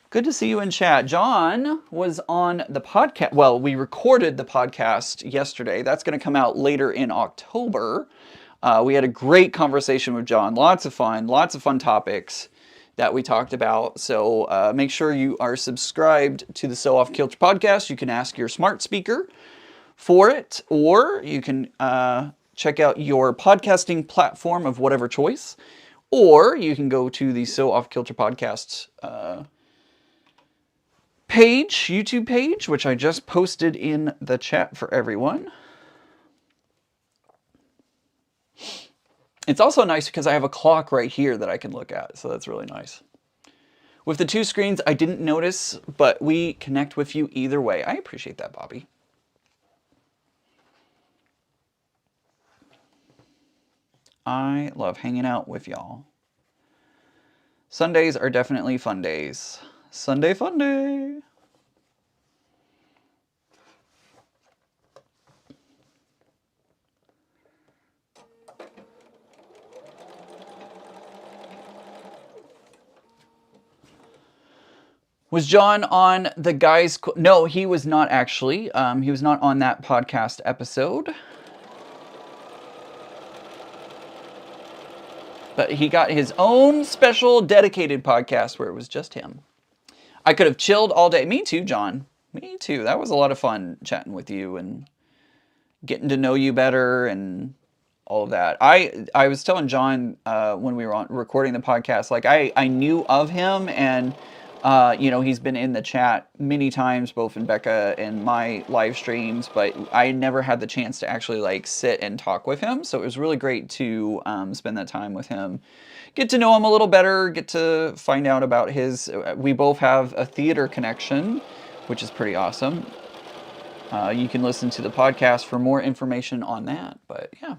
Good to see you in chat. John was on the podcast. Well, we recorded the podcast yesterday. That's going to come out later in October. We had a great conversation with John. Lots of fun topics that we talked about. So make sure you are subscribed to the Sew Off Kilter podcast. You can ask your smart speaker for it, or you can check out your podcasting platform of whatever choice, or you can go to the Sew Off Kilter podcast page, YouTube page, which I just posted in the chat for everyone. It's also nice because I have a clock right here that I can look at, so that's really nice. With the two screens, I didn't notice, but we connect with you either way. I appreciate that, Bobby. I love hanging out with y'all. Sundays are definitely fun days. Sunday fun day. Was John on the guys? No, he was not actually. He was not on that podcast episode. But he got his own special dedicated podcast where it was just him. I could have chilled all day. Me too, John. Me too. That was a lot of fun chatting with you and getting to know you better and all of that. I was telling John when we were recording the podcast, like I knew of him, and you know, he's been in the chat many times, both in Becca and my live streams, but I never had the chance to actually like sit and talk with him. So it was really great to spend that time with him, get to know him a little better, get to find out about his, we both have a theater connection, which is pretty awesome. You can listen to the podcast for more information on that, but yeah.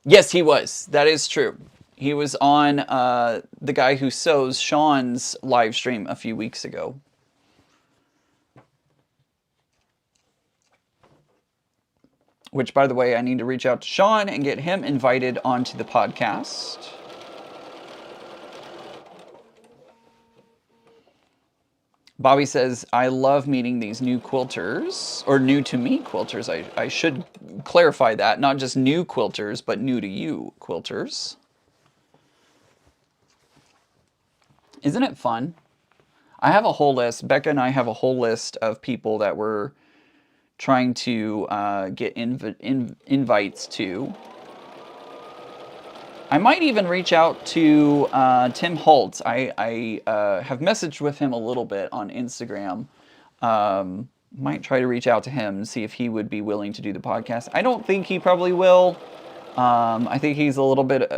Yes, he was. That is true. He was on the guy who sews, Sean's live stream a few weeks ago. Which, by the way, I need to reach out to Sean and get him invited onto the podcast. Bobby says, I love meeting these new quilters, or new to me quilters. I should clarify that. Not just new quilters, but new to you quilters. Isn't it fun? I have a whole list. Becca and I have a whole list of people that we're trying to get invites to. I might even reach out to Tim Holtz. I have messaged with him a little bit on Instagram. Might try to reach out to him and see if he would be willing to do the podcast. I don't think he probably will. I think he's a little bit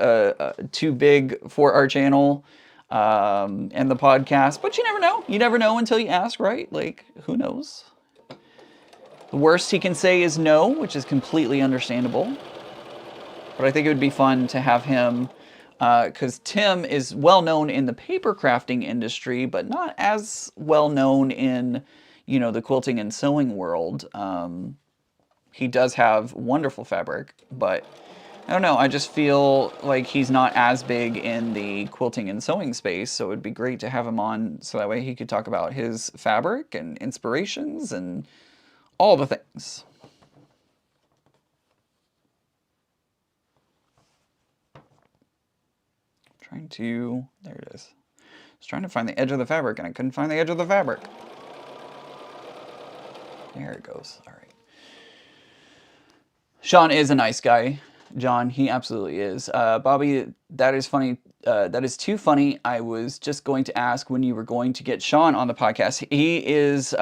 too big for our channel and the podcast. But you never know. You never know until you ask, right? Like, who knows? The worst he can say is no, which is completely understandable. But I think it would be fun to have him because Tim is well known in the paper crafting industry, but not as well known in, you know, the quilting and sewing world. He does have wonderful fabric, but I don't know, I just feel like he's not as big in the quilting and sewing space, so it'd be great to have him on so that way he could talk about his fabric and inspirations and all the things. Trying to, there it is. I was trying to find the edge of the fabric and I couldn't find the edge of the fabric. There it goes, all right. Sean is a nice guy. John, he absolutely is. Bobby, that is funny. That is too funny. I was just going to ask when you were going to get Sean on the podcast. He is,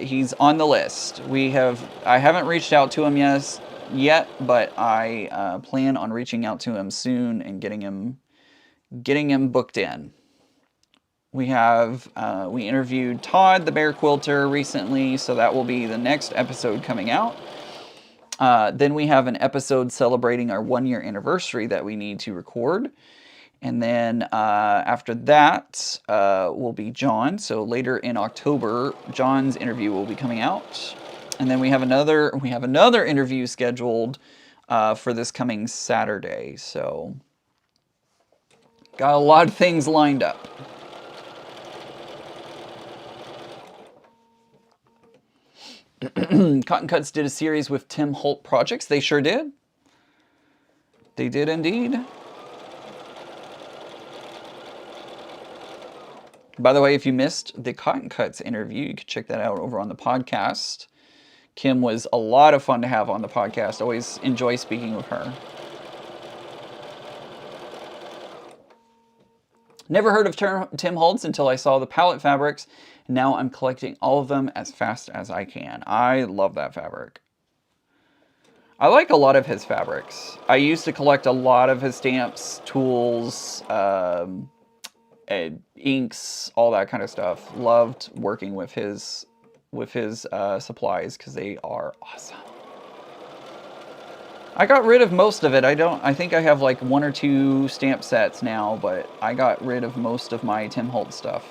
he's on the list. I haven't reached out to him yet, but I plan on reaching out to him soon and getting him booked in. We interviewed Todd, the bear quilter, recently, so that will be the next episode coming out. Then we have an episode celebrating our 1-year anniversary that we need to record. And then after that will be John. So later in October, John's interview will be coming out. And then we have another interview scheduled for this coming Saturday. So got a lot of things lined up. Cotton Cuts did a series with Tim Holt Projects. They sure did. They did indeed. By the way, if you missed the Cotton Cuts interview, you can check that out over on the podcast. Kim was a lot of fun to have on the podcast. Always enjoy speaking with her. Never heard of Tim Holtz until I saw the palette fabrics. Now I'm collecting all of them as fast as I can. I love that fabric. I like a lot of his fabrics. I used to collect a lot of his stamps, tools, inks, all that kind of stuff. Loved working with his supplies because they are awesome. I got rid of most of it. I think I have like 1 or 2 stamp sets now, but I got rid of most of my Tim Holtz stuff.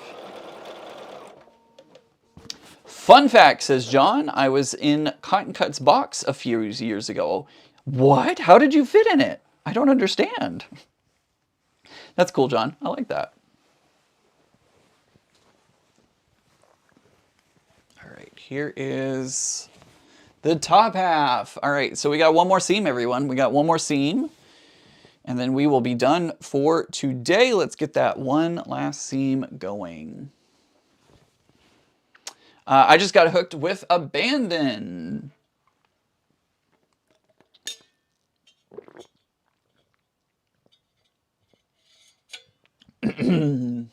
Fun fact, says John, I was in Cotton Cuts box a few years ago. What? How did you fit in it? I don't understand. That's cool, John. I like that. All right, here is the top half. All right, so we got one more seam, everyone. We got one more seam, and then we will be done for today. Let's get that one last seam going. I just got hooked with Abandon. All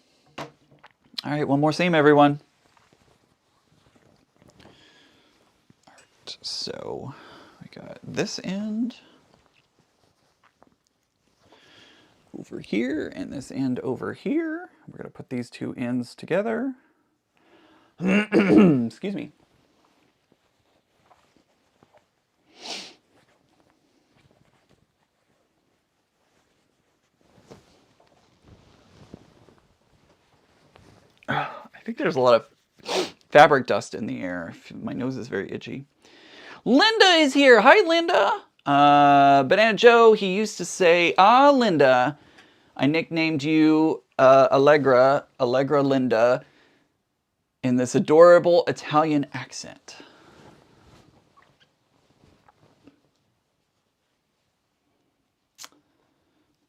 right, one more seam, everyone. All right, so we got this end over here and this end over here. We're going to put these 2 ends together. Excuse me. I think there's a lot of fabric dust in the air. My nose is very itchy. Linda is here. Hi, Linda. Banana Joe, he used to say, "Ah, Linda, I nicknamed you Allegra Linda, in this adorable Italian accent."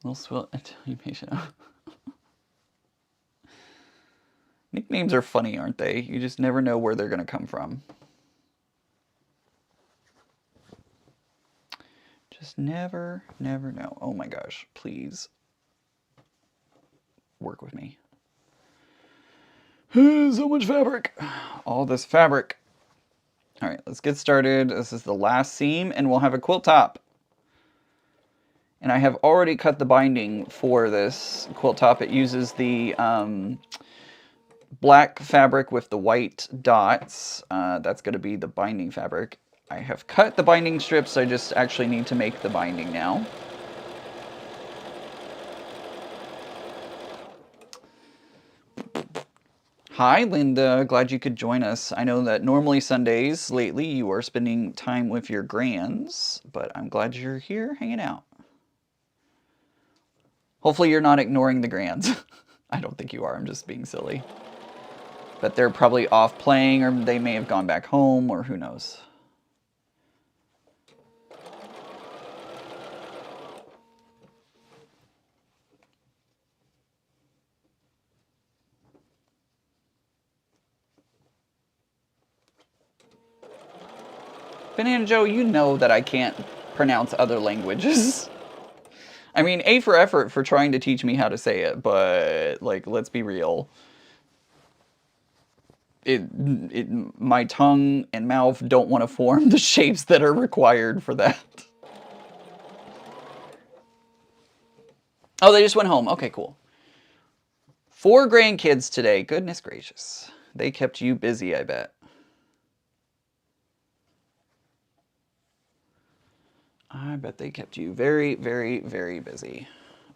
Little swell Italian patient. Nicknames are funny, aren't they? You just never know where they're going to come from. Just never know. Oh my gosh, please work with me. So much fabric. All this fabric. All right, let's get started. This is the last seam, and we'll have a quilt top. And I have already cut the binding for this quilt top. It uses the black fabric with the white dots. That's going to be the binding fabric. I have cut the binding strips. I just actually need to make the binding now. Hi, Linda. Glad you could join us. I know that normally Sundays, lately, you are spending time with your grands, but I'm glad you're here hanging out. Hopefully you're not ignoring the grands. I don't think you are. I'm just being silly. But they're probably off playing, or they may have gone back home, or who knows. Banana Joe, you know that I can't pronounce other languages. I mean, A for effort for trying to teach me how to say it, but, like, let's be real. My tongue and mouth don't want to form the shapes that are required for that. Oh, they just went home. Okay, cool. 4 grandkids today. Goodness gracious. They kept you busy, I bet. I bet they kept you very, very, very busy.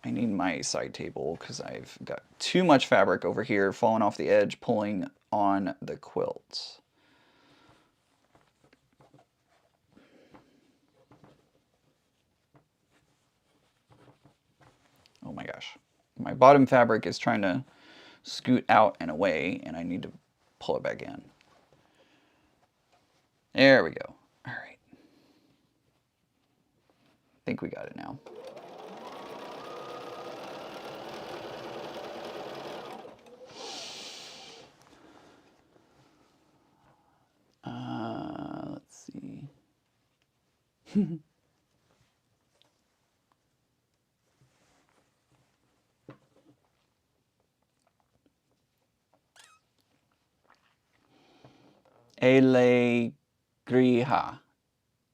I need my side table because I've got too much fabric over here falling off the edge, pulling on the quilt. Oh my gosh. My bottom fabric is trying to scoot out and away, and I need to pull it back in. There we go. All right. I think we got it now. Let's see. Alegría.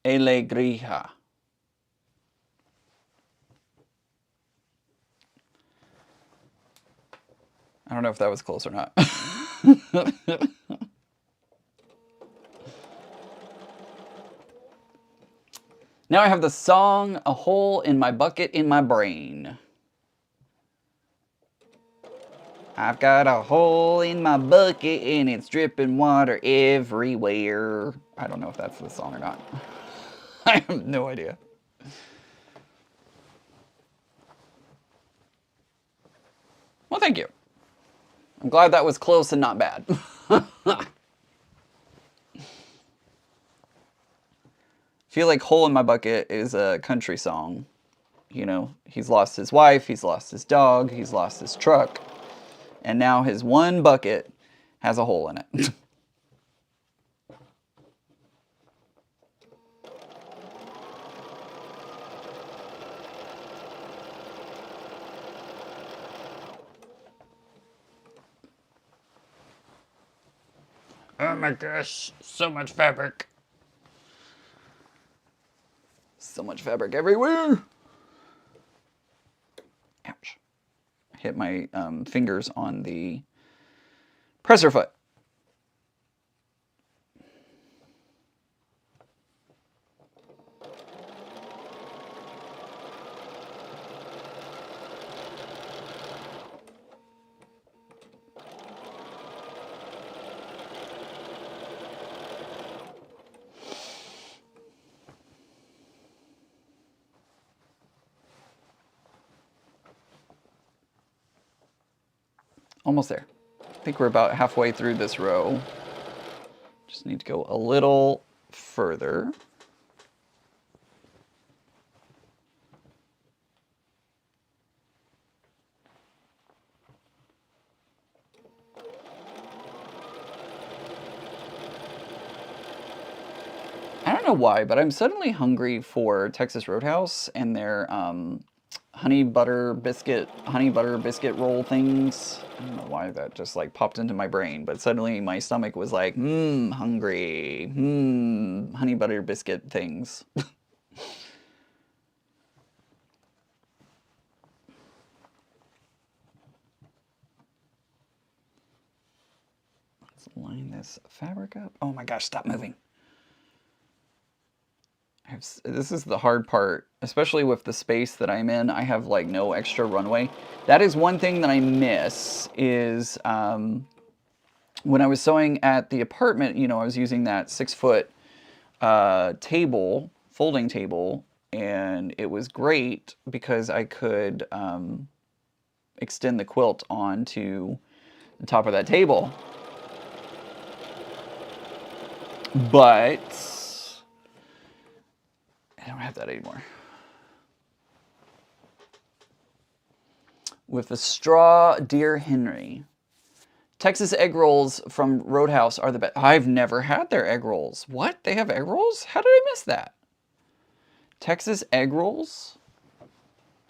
Alegría. I don't know if that was close or not. Now I have the song "A Hole in My Bucket in My Brain." I've got a hole in my bucket and it's dripping water everywhere. I don't know if that's the song or not. I have no idea. Well, thank you. I'm glad that was close and not bad. Feel like "Hole in My Bucket" is a country song. You know, he's lost his wife, he's lost his dog, he's lost his truck, and now his one bucket has a hole in it. Oh my gosh, so much fabric. So much fabric everywhere. Ouch. Hit my fingers on the presser foot. Almost there. I think we're about halfway through this row. Just need to go a little further. I don't know why, but I'm suddenly hungry for Texas Roadhouse and their honey butter biscuit roll things. I don't know why that just like popped into my brain, but suddenly my stomach was like, hungry. Honey butter biscuit things. Let's line this fabric up. Oh my gosh, stop moving. This is the hard part, especially with the space that I'm in. I have like no extra runway. That is one thing that I miss is when I was sewing at the apartment, you know, I was using that 6-foot table, folding table, and it was great because I could extend the quilt onto the top of that table. But I don't have that anymore. With the straw, dear Henry. Texas egg rolls from Roadhouse are the best. I've never had their egg rolls. What? They have egg rolls? How did I miss that? Texas egg rolls?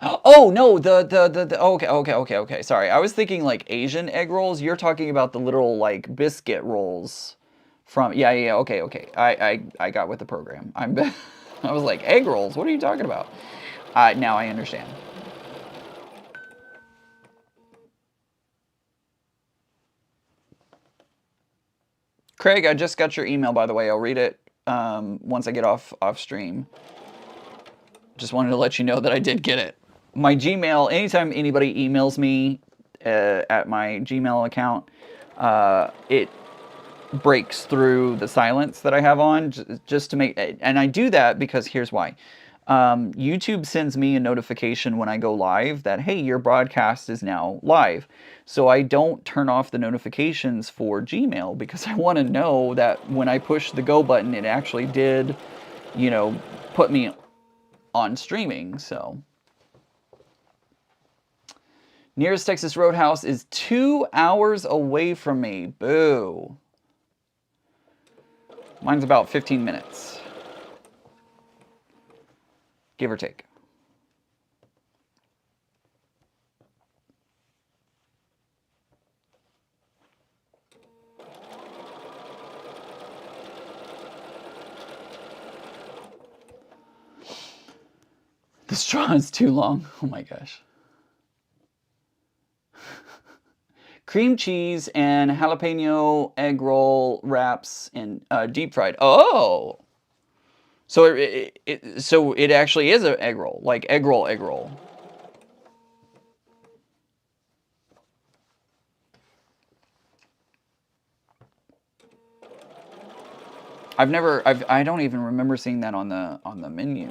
Oh no, okay. Sorry, I was thinking like Asian egg rolls. You're talking about the literal like biscuit rolls from. Yeah. Okay. I got with the program. I was like, egg rolls. What are you talking about? Now I understand. Craig, I just got your email, by the way. I'll read it once I get off stream. Just wanted to let you know that I did get it. My Gmail, anytime anybody emails me at my Gmail account, it breaks through the silence that I have on just to make, and I do that because here's why. YouTube sends me a notification when I go live that, hey, your broadcast is now live. So I don't turn off the notifications for Gmail because I want to know that when I push the go button, it actually did, you know, put me on streaming. So nearest Texas Roadhouse is 2 hours away from me. Boo. Mine's about 15 minutes. Give or take. The straw is too long. Oh my gosh. Cream cheese and jalapeno egg roll wraps and deep fried. Oh! So it actually is an egg roll, like egg roll. I don't even remember seeing that on the menu.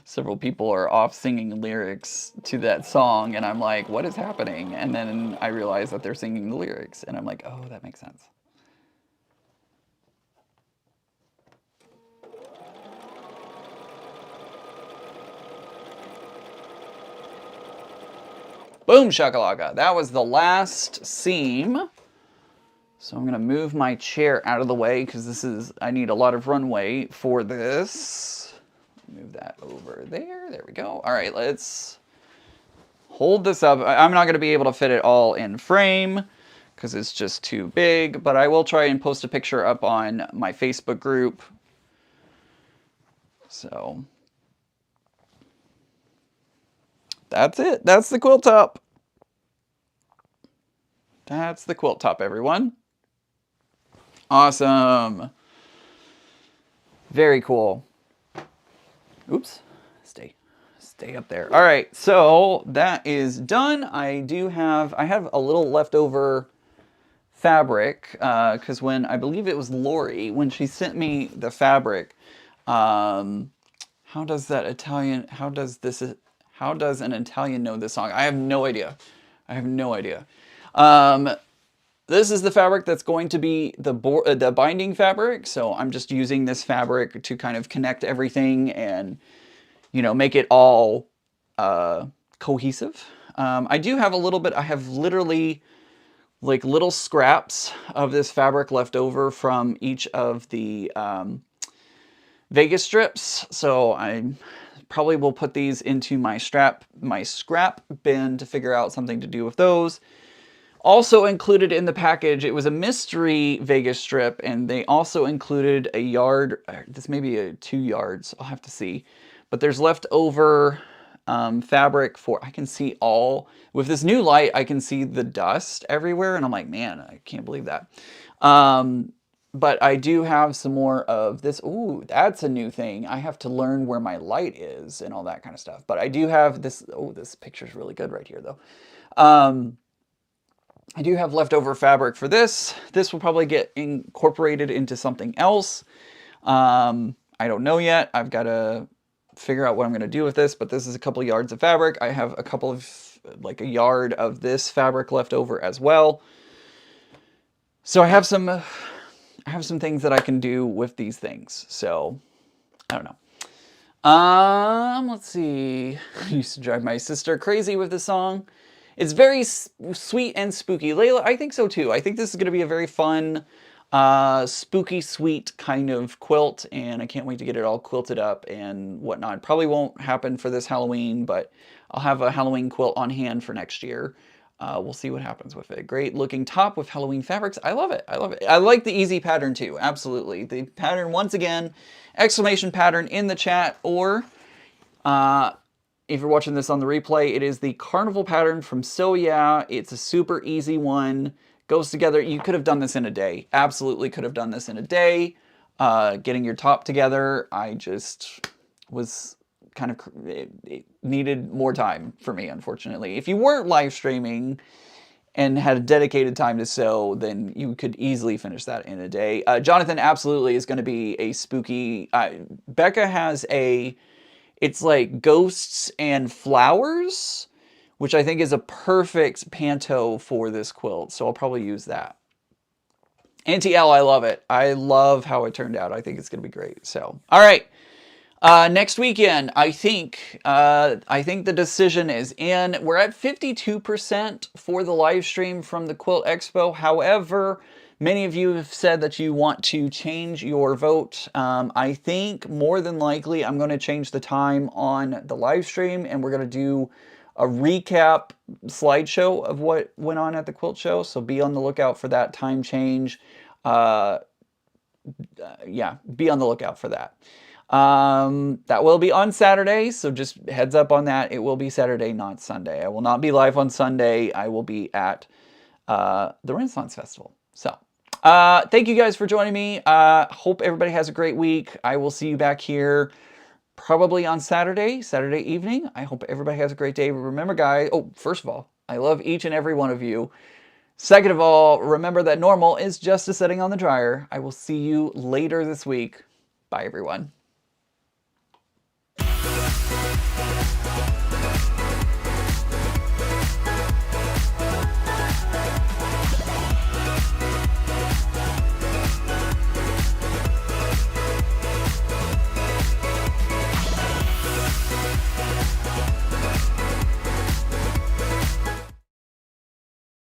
Several people are off singing lyrics to that song, and I'm like, what is happening? And then I realize that they're singing the lyrics, and I'm like, oh, that makes sense. Boom shakalaka. That was the last seam. So I'm going to move my chair out of the way because I need a lot of runway for this. Move that over there. There we go. All right, let's hold this up. I'm not going to be able to fit it all in frame because it's just too big, but I will try and post a picture up on my Facebook group. So that's it. That's the quilt top. That's the quilt top, everyone. Awesome. Very cool. Oops. Stay up there. All right, so that is done. I have a little leftover fabric because when I believe it was Lori, when she sent me the fabric, how does an Italian know this song? I have no idea. This is the fabric that's going to be the binding fabric. So I'm just using this fabric to kind of connect everything and, you know, make it all cohesive. I do have a little bit. I have literally like little scraps of this fabric left over from each of the Vegas strips. So I probably will put these into my scrap bin to figure out something to do with those. Also included in the package, it was a mystery Vegas strip, and they also included a yard. This may be 2 yards. I'll have to see. But there's leftover fabric for, I can see with this new light, I can see the dust everywhere, and I'm like, man, I can't believe that. But I do have some more of this. Ooh, that's a new thing. I have to learn where my light is and all that kind of stuff. But I do have this. Oh, this picture's really good right here, though. I do have leftover fabric for this. This will probably get incorporated into something else. I don't know yet. I've got to figure out what I'm going to do with this, but this is a couple yards of fabric. I have a couple of, like a yard of this fabric left over as well. So I have some things that I can do with these things. So I don't know. Let's see. I used to drive my sister crazy with this song. It's very sweet and spooky. Layla, I think so too. I think this is going to be a very fun, spooky, sweet kind of quilt, and I can't wait to get it all quilted up and whatnot. Probably won't happen for this Halloween, but I'll have a Halloween quilt on hand for next year. We'll see what happens with it. Great looking top with Halloween fabrics. I love it. I love it. I like the easy pattern too. Absolutely. The pattern, once again, exclamation pattern in the chat, or if you're watching this on the replay, it is the carnival pattern from So Yeah. It's a super easy one. Goes together. You could have done this in a day. Absolutely could have done this in a day. Getting your top together, I just was kind of, it needed more time for me, unfortunately. If you weren't live streaming and had a dedicated time to sew, then you could easily finish that in a day. Jonathan absolutely is going to be a spooky... Becca has a... It's like ghosts and flowers, which I think is a perfect panto for this quilt. So I'll probably use that. Auntie L, I love it. I love how it turned out. I think it's going to be great. So, all right. Next weekend, I think the decision is in. We're at 52% for the live stream from the Quilt Expo. However, many of you have said that you want to change your vote. I think more than likely I'm going to change the time on the live stream, and we're going to do a recap slideshow of what went on at the quilt show. So be on the lookout for that time change. Yeah, be on the lookout for that. That will be on Saturday, so just heads up on that. It will be Saturday, not Sunday. I will not be live on Sunday. I will be at the Renaissance Festival. So, thank you guys for joining me. Hope everybody has a great week. I will see you back here probably on Saturday evening. I hope everybody has a great day. Remember, guys, first of all, I love each and every one of you. Second of all, remember that normal is just a setting on the dryer. I will see you later this week. Bye, everyone.